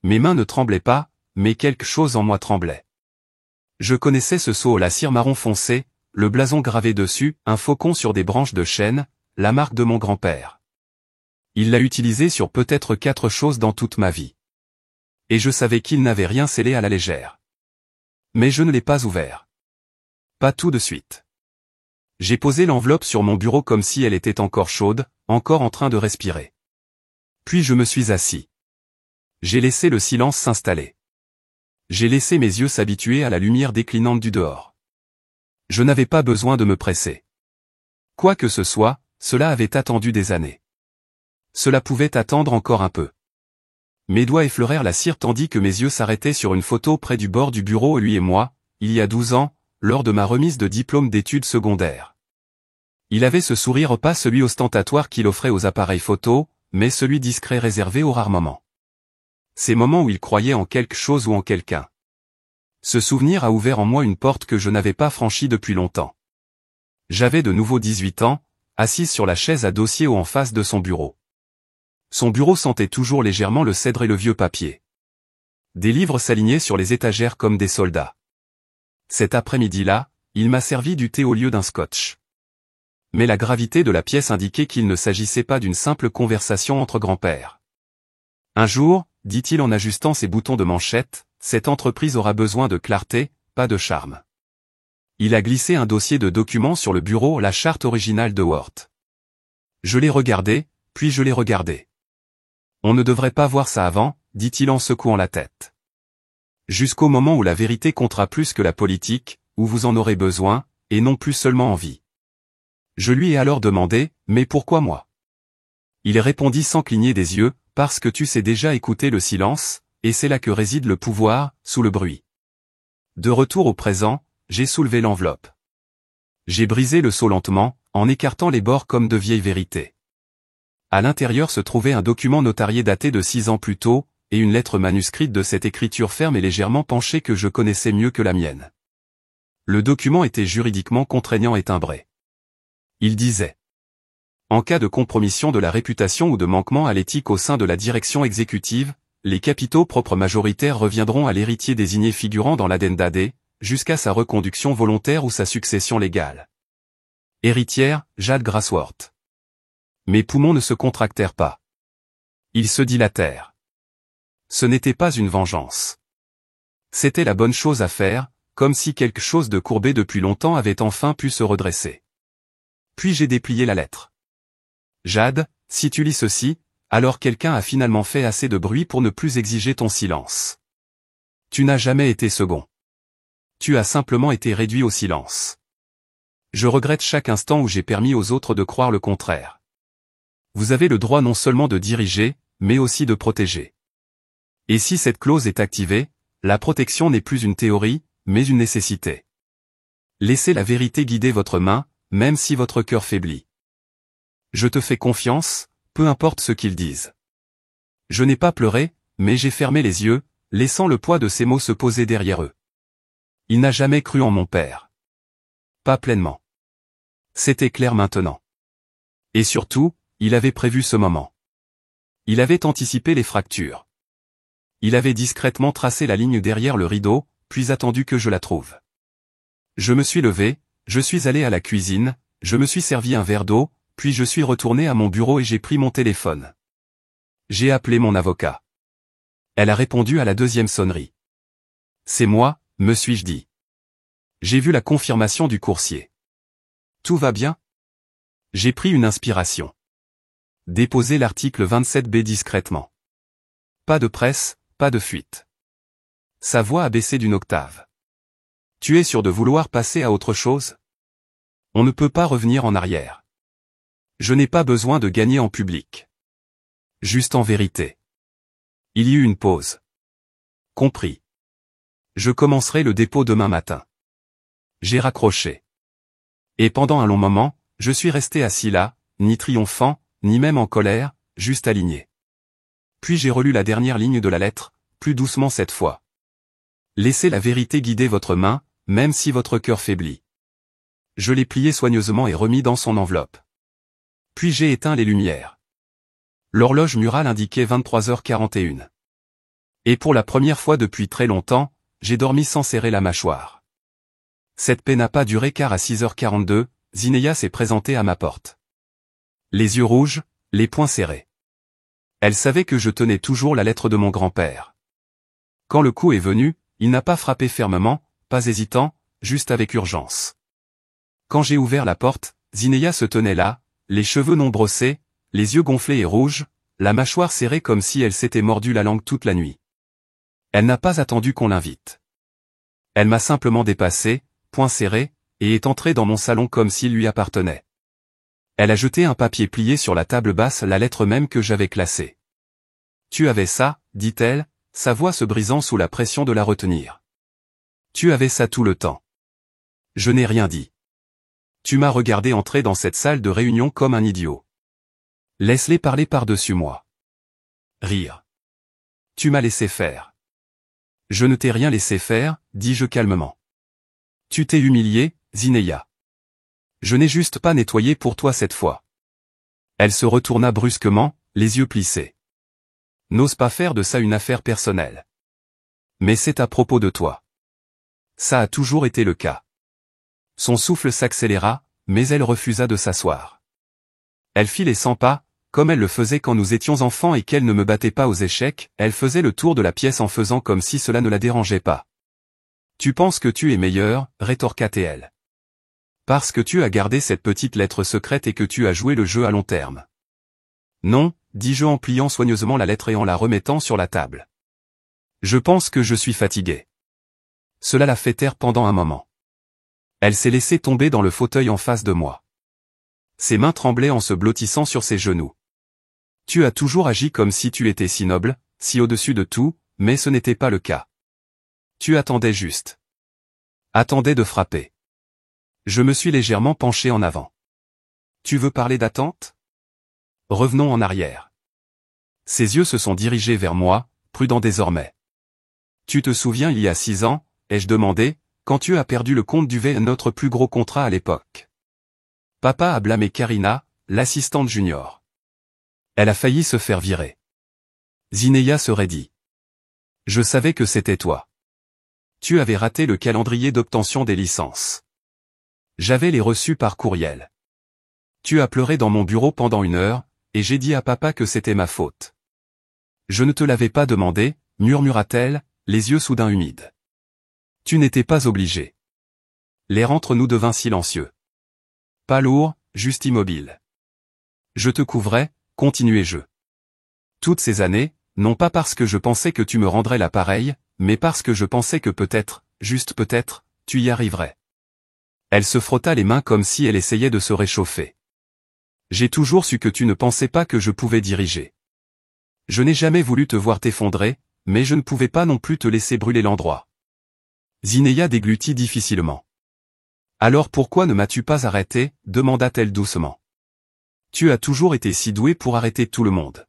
Speaker 1: Mes mains ne tremblaient pas, mais quelque chose en moi tremblait. Je connaissais ce sceau à la cire marron foncé, le blason gravé dessus, un faucon sur des branches de chêne, la marque de mon grand-père. Il l'a utilisé sur peut-être 4 choses dans toute ma vie. Et je savais qu'il n'avait rien scellé à la légère. Mais je ne l'ai pas ouvert. Pas tout de suite. J'ai posé l'enveloppe sur mon bureau comme si elle était encore chaude, encore en train de respirer. Puis je me suis assis. J'ai laissé le silence s'installer. J'ai laissé mes yeux s'habituer à la lumière déclinante du dehors. Je n'avais pas besoin de me presser. Quoi que ce soit, cela avait attendu des années. Cela pouvait attendre encore un peu. Mes doigts effleurèrent la cire tandis que mes yeux s'arrêtaient sur une photo près du bord du bureau, lui et moi, il y a 12 ans, lors de ma remise de diplôme d'études secondaires. Il avait ce sourire, pas celui ostentatoire qu'il offrait aux appareils photo, mais celui discret réservé aux rares moments. Ces moments où il croyait en quelque chose ou en quelqu'un. Ce souvenir a ouvert en moi une porte que je n'avais pas franchie depuis longtemps. J'avais de nouveau 18 ans, assise sur la chaise à dossier ou en face de son bureau. Son bureau sentait toujours légèrement le cèdre et le vieux papier. Des livres s'alignaient sur les étagères comme des soldats. Cet après-midi-là, il m'a servi du thé au lieu d'un scotch. Mais la gravité de la pièce indiquait qu'il ne s'agissait pas d'une simple conversation entre grands-pères. Un jour, dit-il en ajustant ses boutons de manchette, cette entreprise aura besoin de clarté, pas de charme. Il a glissé un dossier de documents sur le bureau, la charte originale de Worth. Je l'ai regardé, puis je l'ai regardé. On ne devrait pas voir ça avant, dit-il en secouant la tête. Jusqu'au moment où la vérité comptera plus que la politique, où vous en aurez besoin, et non plus seulement envie. Je lui ai alors demandé, mais pourquoi moi? Il répondit sans cligner des yeux, parce que tu sais déjà écouter le silence, et c'est là que réside le pouvoir, sous le bruit. De retour au présent, j'ai soulevé l'enveloppe. J'ai brisé le sceau lentement, en écartant les bords comme de vieilles vérités. À l'intérieur se trouvait un document notarié daté de 6 ans plus tôt, et une lettre manuscrite de cette écriture ferme et légèrement penchée que je connaissais mieux que la mienne. Le document était juridiquement contraignant et timbré. Il disait: en cas de compromission de la réputation ou de manquement à l'éthique au sein de la direction exécutive, les capitaux propres majoritaires reviendront à l'héritier désigné figurant dans l'addenda D, jusqu'à sa reconduction volontaire ou sa succession légale. Héritière, Jade Grassworth. Mes poumons ne se contractèrent pas. Ils se dilatèrent. Ce n'était pas une vengeance. C'était la bonne chose à faire, comme si quelque chose de courbé depuis longtemps avait enfin pu se redresser. Puis j'ai déplié la lettre. Jade, si tu lis ceci, alors quelqu'un a finalement fait assez de bruit pour ne plus exiger ton silence. Tu n'as jamais été second. Tu as simplement été réduit au silence. Je regrette chaque instant où j'ai permis aux autres de croire le contraire. Vous avez le droit non seulement de diriger, mais aussi de protéger. Et si cette clause est activée, la protection n'est plus une théorie, mais une nécessité. Laissez la vérité guider votre main, même si votre cœur faiblit. Je te fais confiance, peu importe ce qu'ils disent. Je n'ai pas pleuré, mais j'ai fermé les yeux, laissant le poids de ces mots se poser derrière eux. Il n'a jamais cru en mon père. Pas pleinement. C'était clair maintenant. Et surtout, il avait prévu ce moment. Il avait anticipé les fractures. Il avait discrètement tracé la ligne derrière le rideau, puis attendu que je la trouve. Je me suis levé, je suis allé à la cuisine, je me suis servi un verre d'eau, puis je suis retourné à mon bureau et j'ai pris mon téléphone. J'ai appelé mon avocat. Elle a répondu à la deuxième sonnerie. C'est moi, me suis-je dit. J'ai vu la confirmation du coursier. Tout va bien? J'ai pris une inspiration. Déposé l'article 27B discrètement. Pas de presse, pas de fuite. Sa voix a baissé d'une octave. Tu es sûr de vouloir passer à autre chose? On ne peut pas revenir en arrière. Je n'ai pas besoin de gagner en public. Juste en vérité. Il y eut une pause. Compris. Je commencerai le dépôt demain matin. J'ai raccroché. Et pendant un long moment, je suis resté assis là, ni triomphant, ni même en colère, juste aligné. Puis j'ai relu la dernière ligne de la lettre, plus doucement cette fois. Laissez la vérité guider votre main, même si votre cœur faiblit. Je l'ai plié soigneusement et remis dans son enveloppe. Puis j'ai éteint les lumières. L'horloge murale indiquait 23h41. Et pour la première fois depuis très longtemps, j'ai dormi sans serrer la mâchoire. Cette paix n'a pas duré car à 6h42, Zineya s'est présentée à ma porte. Les yeux rouges, les poings serrés. Elle savait que je tenais toujours la lettre de mon grand-père. Quand le coup est venu, il n'a pas frappé fermement, pas hésitant, juste avec urgence. Quand j'ai ouvert la porte, Zineya se tenait là, les cheveux non brossés, les yeux gonflés et rouges, la mâchoire serrée comme si elle s'était mordue la langue toute la nuit. Elle n'a pas attendu qu'on l'invite. Elle m'a simplement dépassé, poings serrés, et est entrée dans mon salon comme s'il lui appartenait. Elle a jeté un papier plié sur la table basse, la lettre même que j'avais classée. Tu avais ça, dit-elle, sa voix se brisant sous la pression de la retenir. Tu avais ça tout le temps. Je n'ai rien dit. Tu m'as regardé entrer dans cette salle de réunion comme un idiot. Laisse-les parler par-dessus moi. Rire. Tu m'as laissé faire. Je ne t'ai rien laissé faire, dis-je calmement. Tu t'es humilié, Zineya. Je n'ai juste pas nettoyé pour toi cette fois. Elle se retourna brusquement, les yeux plissés. N'ose pas faire de ça une affaire personnelle. Mais c'est à propos de toi. Ça a toujours été le cas. Son souffle s'accéléra, mais elle refusa de s'asseoir. Elle fit les 100 pas, comme elle le faisait quand nous étions enfants et qu'elle ne me battait pas aux échecs, elle faisait le tour de la pièce en faisant comme si cela ne la dérangeait pas. Tu penses que tu es meilleur, rétorqua-t-elle. Parce que tu as gardé cette petite lettre secrète et que tu as joué le jeu à long terme. Non, dis-je en pliant soigneusement la lettre et en la remettant sur la table. Je pense que je suis fatigué. Cela la fait taire pendant un moment. Elle s'est laissée tomber dans le fauteuil en face de moi. Ses mains tremblaient en se blottissant sur ses genoux. Tu as toujours agi comme si tu étais si noble, si au-dessus de tout, mais ce n'était pas le cas. Tu attendais juste. Attendait de frapper. Je me suis légèrement penché en avant. Tu veux parler d'attente? Revenons en arrière. Ses yeux se sont dirigés vers moi, prudents désormais. Tu te souviens il y a 6 ans, ai-je demandé, quand tu as perdu le compte du notre plus gros contrat à l'époque. Papa a blâmé Karina, l'assistante junior. Elle a failli se faire virer. Zinaya serait dit. Je savais que c'était toi. Tu avais raté le calendrier d'obtention des licences. J'avais les reçus par courriel. Tu as pleuré dans mon bureau pendant 1 heure, et j'ai dit à papa que c'était ma faute. Je ne te l'avais pas demandé, murmura-t-elle, les yeux soudain humides. Tu n'étais pas obligé. L'air entre nous devint silencieux. Pas lourd, juste immobile. Je te couvrais, continuai-je. Toutes ces années, non pas parce que je pensais que tu me rendrais l'appareil, mais parce que je pensais que peut-être, juste peut-être, tu y arriverais. Elle se frotta les mains comme si elle essayait de se réchauffer. J'ai toujours su que tu ne pensais pas que je pouvais diriger. Je n'ai jamais voulu te voir t'effondrer, mais je ne pouvais pas non plus te laisser brûler l'endroit. Zinaya déglutit difficilement. Alors pourquoi ne m'as-tu pas arrêté, demanda-t-elle doucement. Tu as toujours été si doué pour arrêter tout le monde.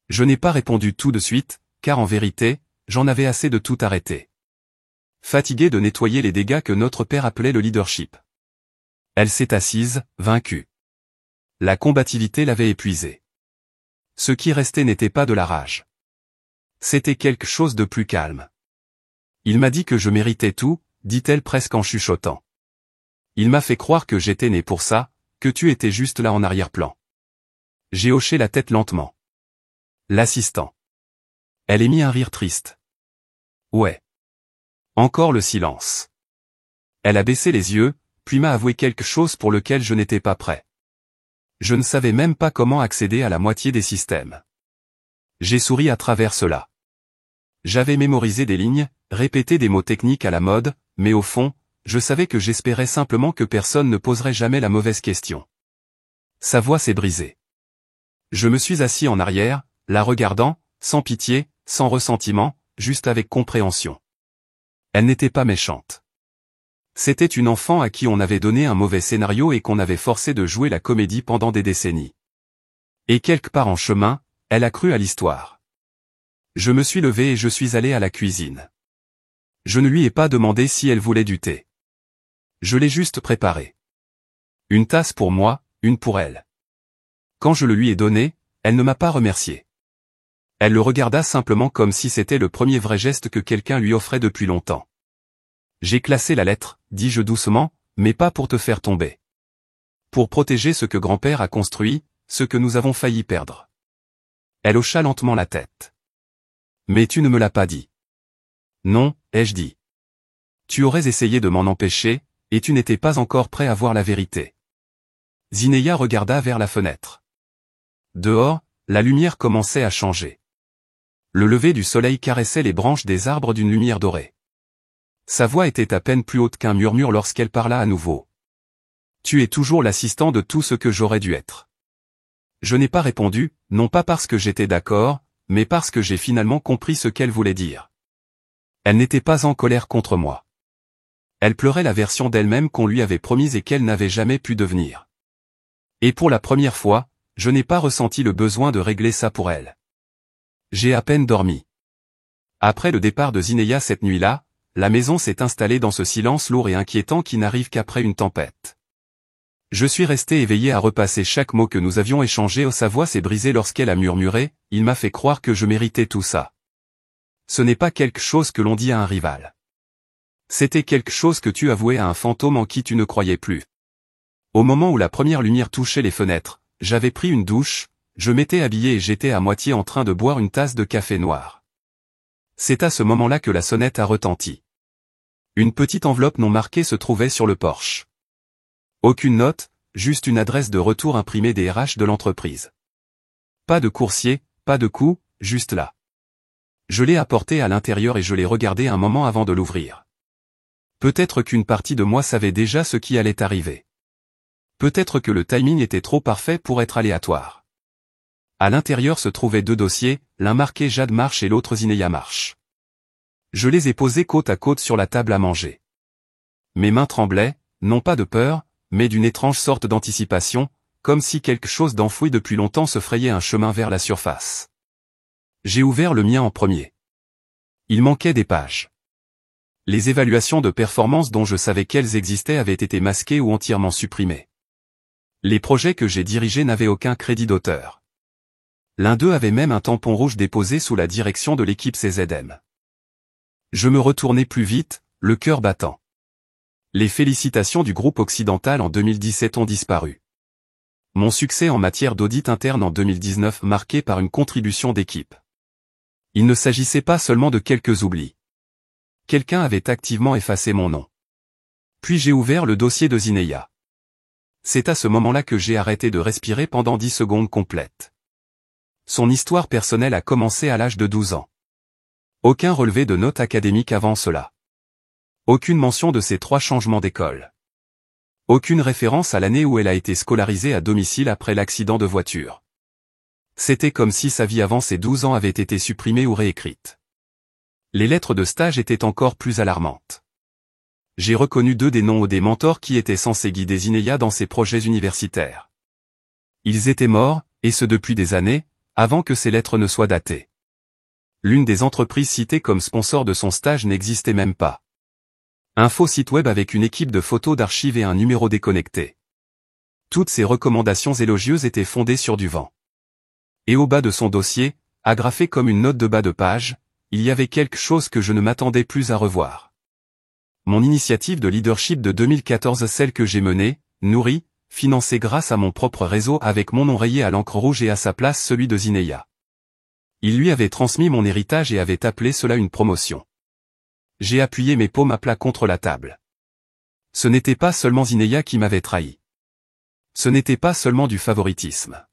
Speaker 1: Je n'ai pas répondu tout de suite, car en vérité, j'en avais assez de tout arrêter. Fatiguée de nettoyer les dégâts que notre père appelait le leadership. Elle s'est assise, vaincue. La combativité l'avait épuisée. Ce qui restait n'était pas de la rage. C'était quelque chose de plus calme. Il m'a dit que je méritais tout, dit-elle presque en chuchotant. Il m'a fait croire que j'étais né pour ça, que tu étais juste là en arrière-plan. J'ai hoché la tête lentement. L'assistant. Elle émit un rire triste. Ouais. Encore le silence. Elle a baissé les yeux, puis m'a avoué quelque chose pour lequel je n'étais pas prêt. Je ne savais même pas comment accéder à la moitié des systèmes. J'ai souri à travers cela. J'avais mémorisé des lignes, répété des mots techniques à la mode, mais au fond, je savais que j'espérais simplement que personne ne poserait jamais la mauvaise question. Sa voix s'est brisée. Je me suis assis en arrière, la regardant, sans pitié, sans ressentiment, juste avec compréhension. Elle n'était pas méchante. C'était une enfant à qui on avait donné un mauvais scénario et qu'on avait forcé de jouer la comédie pendant des décennies. Et quelque part en chemin, elle a cru à l'histoire. Je me suis levé et je suis allé à la cuisine. Je ne lui ai pas demandé si elle voulait du thé. Je l'ai juste préparé. Une tasse pour moi, une pour elle. Quand je le lui ai donné, elle ne m'a pas remercié. Elle le regarda simplement comme si c'était le premier vrai geste que quelqu'un lui offrait depuis longtemps. J'ai classé la lettre, dis-je doucement, mais pas pour te faire tomber. Pour protéger ce que grand-père a construit, ce que nous avons failli perdre. Elle hocha lentement la tête. Mais tu ne me l'as pas dit. Non, ai-je dit. Tu aurais essayé de m'en empêcher, et tu n'étais pas encore prêt à voir la vérité. Zinaya regarda vers la fenêtre. Dehors, la lumière commençait à changer. Le lever du soleil caressait les branches des arbres d'une lumière dorée. Sa voix était à peine plus haute qu'un murmure lorsqu'elle parla à nouveau. Tu es toujours l'assistant de tout ce que j'aurais dû être. Je n'ai pas répondu, non pas parce que j'étais d'accord, mais parce que j'ai finalement compris ce qu'elle voulait dire. Elle n'était pas en colère contre moi. Elle pleurait la version d'elle-même qu'on lui avait promise et qu'elle n'avait jamais pu devenir. Et pour la première fois, je n'ai pas ressenti le besoin de régler ça pour elle. J'ai à peine dormi. Après le départ de Zinaya cette nuit-là, la maison s'est installée dans ce silence lourd et inquiétant qui n'arrive qu'après une tempête. Je suis resté éveillé à repasser chaque mot que nous avions échangé. Sa voix s'est brisée lorsqu'elle a murmuré, « Il m'a fait croire que je méritais tout ça. » Ce n'est pas quelque chose que l'on dit à un rival. C'était quelque chose que tu avouais à un fantôme en qui tu ne croyais plus. Au moment où la première lumière touchait les fenêtres, j'avais pris une douche, je m'étais habillé et j'étais à moitié en train de boire une tasse de café noir. C'est à ce moment-là que la sonnette a retenti. Une petite enveloppe non marquée se trouvait sur le porche. Aucune note, juste une adresse de retour imprimée des RH de l'entreprise. Pas de coursier, pas de coup, juste là. Je l'ai apportée à l'intérieur et je l'ai regardée un moment avant de l'ouvrir. Peut-être qu'une partie de moi savait déjà ce qui allait arriver. Peut-être que le timing était trop parfait pour être aléatoire. À l'intérieur se trouvaient 2 dossiers, l'un marqué Jade Marche et l'autre Zinaya Marche. Je les ai posés côte à côte sur la table à manger. Mes mains tremblaient, non pas de peur, mais d'une étrange sorte d'anticipation, comme si quelque chose d'enfoui depuis longtemps se frayait un chemin vers la surface. J'ai ouvert le mien en premier. Il manquait des pages. Les évaluations de performance dont je savais qu'elles existaient avaient été masquées ou entièrement supprimées. Les projets que j'ai dirigés n'avaient aucun crédit d'auteur. L'un d'eux avait même un tampon rouge déposé sous la direction de l'équipe CZM. Je me retournai plus vite, le cœur battant. Les félicitations du groupe occidental en 2017 ont disparu. Mon succès en matière d'audit interne en 2019 marqué par une contribution d'équipe. Il ne s'agissait pas seulement de quelques oublis. Quelqu'un avait activement effacé mon nom. Puis j'ai ouvert le dossier de Zineia. C'est à ce moment-là que j'ai arrêté de respirer pendant 10 secondes complètes. Son histoire personnelle a commencé à l'âge de 12 ans. Aucun relevé de notes académiques avant cela. Aucune mention de ses 3 changements d'école. Aucune référence à l'année où elle a été scolarisée à domicile après l'accident de voiture. C'était comme si sa vie avant ses 12 ans avait été supprimée ou réécrite. Les lettres de stage étaient encore plus alarmantes. J'ai reconnu 2 des noms des mentors qui étaient censés guider Zineia dans ses projets universitaires. Ils étaient morts, et ce depuis des années, avant que ces lettres ne soient datées. L'une des entreprises citées comme sponsor de son stage n'existait même pas. Un faux site web avec une équipe de photos d'archives et un numéro déconnecté. Toutes ces recommandations élogieuses étaient fondées sur du vent. Et au bas de son dossier, agrafé comme une note de bas de page, il y avait quelque chose que je ne m'attendais plus à revoir. Mon initiative de leadership de 2014, celle que j'ai menée, nourrie, financée grâce à mon propre réseau avec mon nom rayé à l'encre rouge et à sa place celui de Zineia. Il lui avait transmis mon héritage et avait appelé cela une promotion. J'ai appuyé mes paumes à plat contre la table. Ce n'était pas seulement Zineia qui m'avait trahi. Ce n'était pas seulement du favoritisme.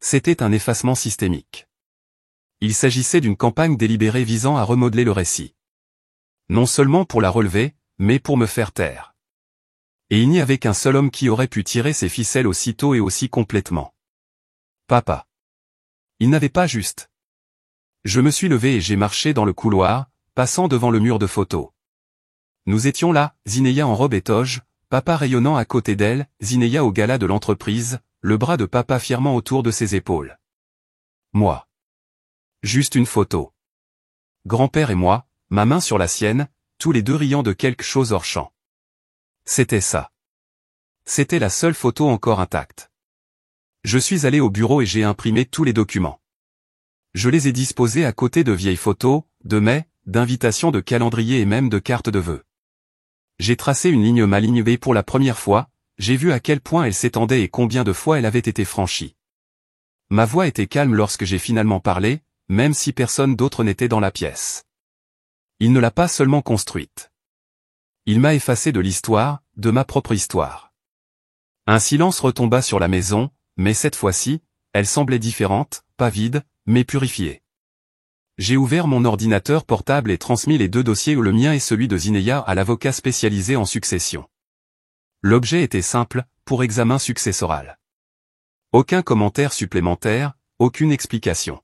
Speaker 1: C'était un effacement systémique. Il s'agissait d'une campagne délibérée visant à remodeler le récit. Non seulement pour la relever, mais pour me faire taire. Et il n'y avait qu'un seul homme qui aurait pu tirer ses ficelles aussitôt et aussi complètement. Papa. Il n'avait pas juste. Je me suis levé et j'ai marché dans le couloir, passant devant le mur de photos. Nous étions là, Zineia en robe et toge, papa rayonnant à côté d'elle, Zineia au gala de l'entreprise, le bras de papa fièrement autour de ses épaules. Moi. Juste une photo. Grand-père et moi, ma main sur la sienne, tous les 2 riant de quelque chose hors champ. C'était ça. C'était la seule photo encore intacte. Je suis allé au bureau et j'ai imprimé tous les documents. Je les ai disposés à côté de vieilles photos, de mai, d'invitations de calendrier et même de cartes de vœux. J'ai tracé une ligne ma ligne B pour la première fois, j'ai vu à quel point elle s'étendait et combien de fois elle avait été franchie. Ma voix était calme lorsque j'ai finalement parlé, même si personne d'autre n'était dans la pièce. Il ne l'a pas seulement construite. Il m'a effacé de l'histoire, de ma propre histoire. Un silence retomba sur la maison, mais cette fois-ci, elle semblait différente, pas vide, mais purifiée. J'ai ouvert mon ordinateur portable et transmis les 2 dossiers, le mien et celui de Zineia, à l'avocat spécialisé en succession. L'objet était simple, pour examen successoral. Aucun commentaire supplémentaire, aucune explication.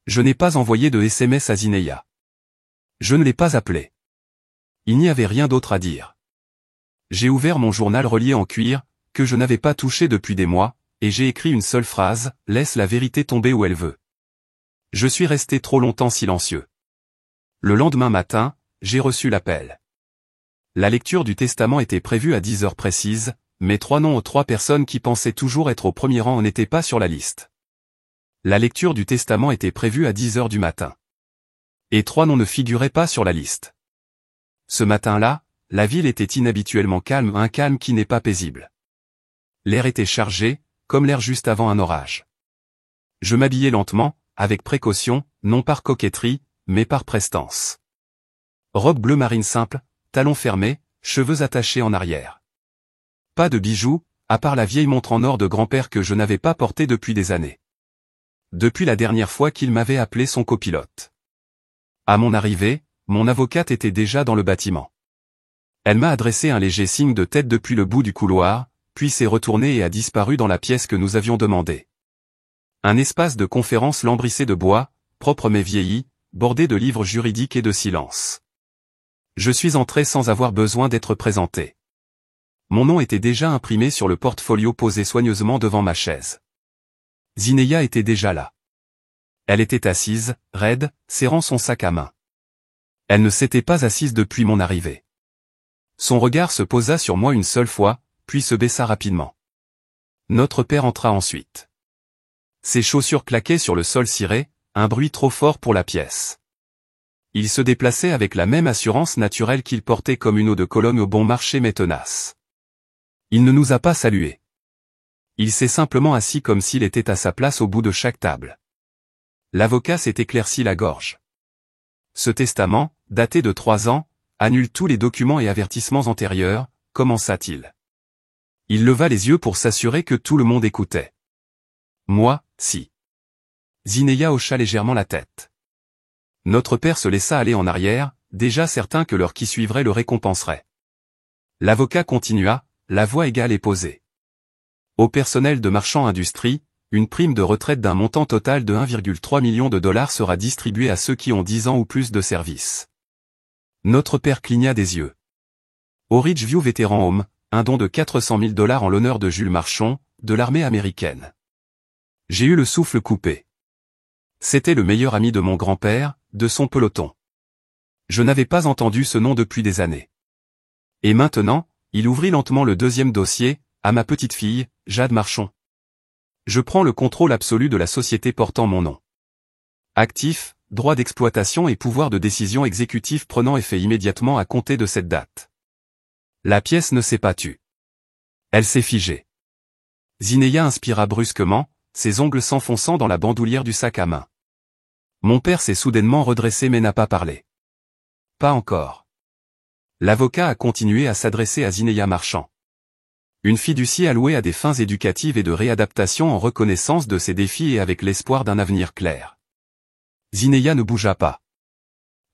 Speaker 1: Je n'ai pas envoyé de SMS à Zineia. Je ne l'ai pas appelé. Il n'y avait rien d'autre à dire. J'ai ouvert mon journal relié en cuir, que je n'avais pas touché depuis des mois, et j'ai écrit une seule phrase, « Laisse la vérité tomber où elle veut ». Je suis resté trop longtemps silencieux. Le lendemain matin, j'ai reçu l'appel. La lecture du testament était prévue à 10 heures précises, mais 3 noms aux 3 personnes qui pensaient toujours être au premier rang n'étaient pas sur la liste. La lecture du testament était prévue à 10 heures du matin. Et 3 noms ne figuraient pas sur la liste. Ce matin-là, la ville était inhabituellement calme, un calme qui n'est pas paisible. L'air était chargé, comme l'air juste avant un orage. Je m'habillais lentement, avec précaution, non par coquetterie, mais par prestance. Robe bleu marine simple, talons fermés, cheveux attachés en arrière. Pas de bijoux, à part la vieille montre en or de grand-père que je n'avais pas portée depuis des années. Depuis la dernière fois qu'il m'avait appelé son copilote. À mon arrivée, mon avocate était déjà dans le bâtiment. Elle m'a adressé un léger signe de tête depuis le bout du couloir, puis s'est retournée et a disparu dans la pièce que nous avions demandée. Un espace de conférence lambrissé de bois, propre mais vieilli, bordé de livres juridiques et de silence. Je suis entré sans avoir besoin d'être présenté. Mon nom était déjà imprimé sur le portfolio posé soigneusement devant ma chaise. Zinaya était déjà là. Elle était assise, raide, serrant son sac à main. Elle ne s'était pas assise depuis mon arrivée. Son regard se posa sur moi une seule fois, puis se baissa rapidement. Notre père entra ensuite. Ses chaussures claquaient sur le sol ciré, un bruit trop fort pour la pièce. Il se déplaçait avec la même assurance naturelle qu'il portait comme une eau de Cologne au bon marché mais tenace. Il ne nous a pas salués. Il s'est simplement assis comme s'il était à sa place au bout de chaque table. L'avocat s'est éclairci la gorge. Ce testament, daté de 3 ans, annule tous les documents et avertissements antérieurs, commença-t-il. Il leva les yeux pour s'assurer que tout le monde écoutait. Moi, si. Zinaya hocha légèrement la tête. Notre père se laissa aller en arrière, déjà certain que l'heure qui suivrait le récompenserait. L'avocat continua, la voix égale et posée. Au personnel de Marchand Industries, une prime de retraite d'un montant total de 1,3 million de dollars sera distribuée à ceux qui ont 10 ans ou plus de service. Notre père cligna des yeux. Au Ridgeview Veteran Home, un don de 400 000 $ en l'honneur de Jules Marchand, de l'armée américaine. J'ai eu le souffle coupé. C'était le meilleur ami de mon grand-père, de son peloton. Je n'avais pas entendu ce nom depuis des années. Et maintenant, il ouvrit lentement le deuxième dossier, à ma petite fille, Jade Marchand. Je prends le contrôle absolu de la société portant mon nom. Actifs, droit d'exploitation et pouvoir de décision exécutif prenant effet immédiatement à compter de cette date. La pièce ne s'est pas tue. Elle s'est figée. Zinaya inspira brusquement, ses ongles s'enfonçant dans la bandoulière du sac à main. Mon père s'est soudainement redressé mais n'a pas parlé. Pas encore. L'avocat a continué à s'adresser à Zinaya Marchand. Une fiducie allouée à des fins éducatives et de réadaptation en reconnaissance de ses défis et avec l'espoir d'un avenir clair. Zinaya ne bougea pas.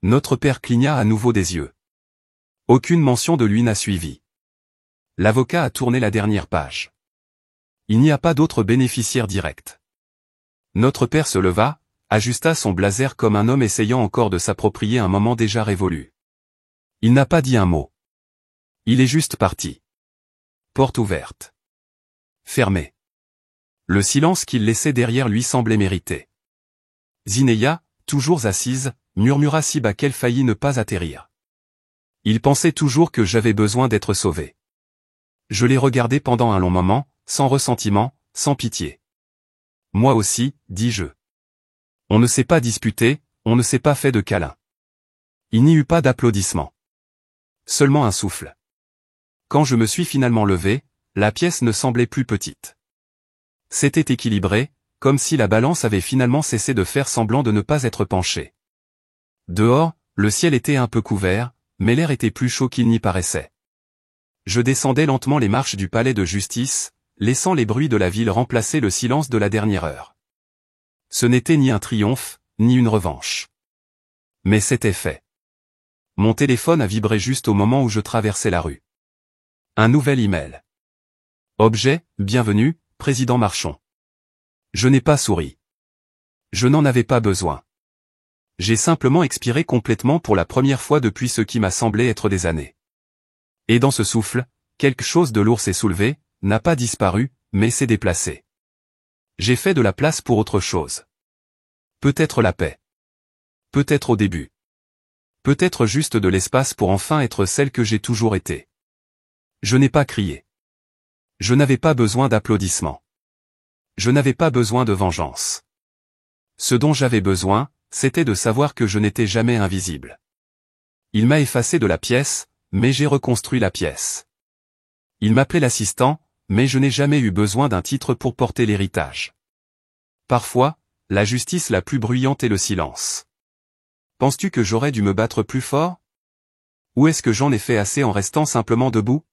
Speaker 1: Notre père cligna à nouveau des yeux. Aucune mention de lui n'a suivi. L'avocat a tourné la dernière page. Il n'y a pas d'autre bénéficiaire direct. Notre père se leva, ajusta son blazer comme un homme essayant encore de s'approprier un moment déjà révolu. Il n'a pas dit un mot. Il est juste parti. Porte ouverte. Fermée. Le silence qu'il laissait derrière lui semblait mérité. Zinaya, toujours assise, murmura si bas qu'elle faillit ne pas atterrir. Il pensait toujours que j'avais besoin d'être sauvé. Je l'ai regardé pendant un long moment, sans ressentiment, sans pitié. Moi aussi, dis-je. On ne s'est pas disputé, on ne s'est pas fait de câlin. Il n'y eut pas d'applaudissements. Seulement un souffle. Quand je me suis finalement levé, la pièce ne semblait plus petite. C'était équilibré, comme si la balance avait finalement cessé de faire semblant de ne pas être penchée. Dehors, le ciel était un peu couvert, mais l'air était plus chaud qu'il n'y paraissait. Je descendais lentement les marches du palais de justice, laissant les bruits de la ville remplacer le silence de la dernière heure. Ce n'était ni un triomphe, ni une revanche. Mais c'était fait. Mon téléphone a vibré juste au moment où je traversais la rue. Un nouvel email. Objet, bienvenue, président Marchand. Je n'ai pas souri. Je n'en avais pas besoin. J'ai simplement expiré complètement pour la première fois depuis ce qui m'a semblé être des années. Et dans ce souffle, quelque chose de lourd s'est soulevé, n'a pas disparu, mais s'est déplacé. J'ai fait de la place pour autre chose. Peut-être la paix. Peut-être au début. Peut-être juste de l'espace pour enfin être celle que j'ai toujours été. Je n'ai pas crié. Je n'avais pas besoin d'applaudissements. Je n'avais pas besoin de vengeance. Ce dont j'avais besoin, c'était de savoir que je n'étais jamais invisible. Il m'a effacé de la pièce, mais j'ai reconstruit la pièce. Il m'appelait l'assistant, mais je n'ai jamais eu besoin d'un titre pour porter l'héritage. Parfois, la justice la plus bruyante est le silence. Penses-tu que j'aurais dû me battre plus fort? Ou est-ce que j'en ai fait assez en restant simplement debout?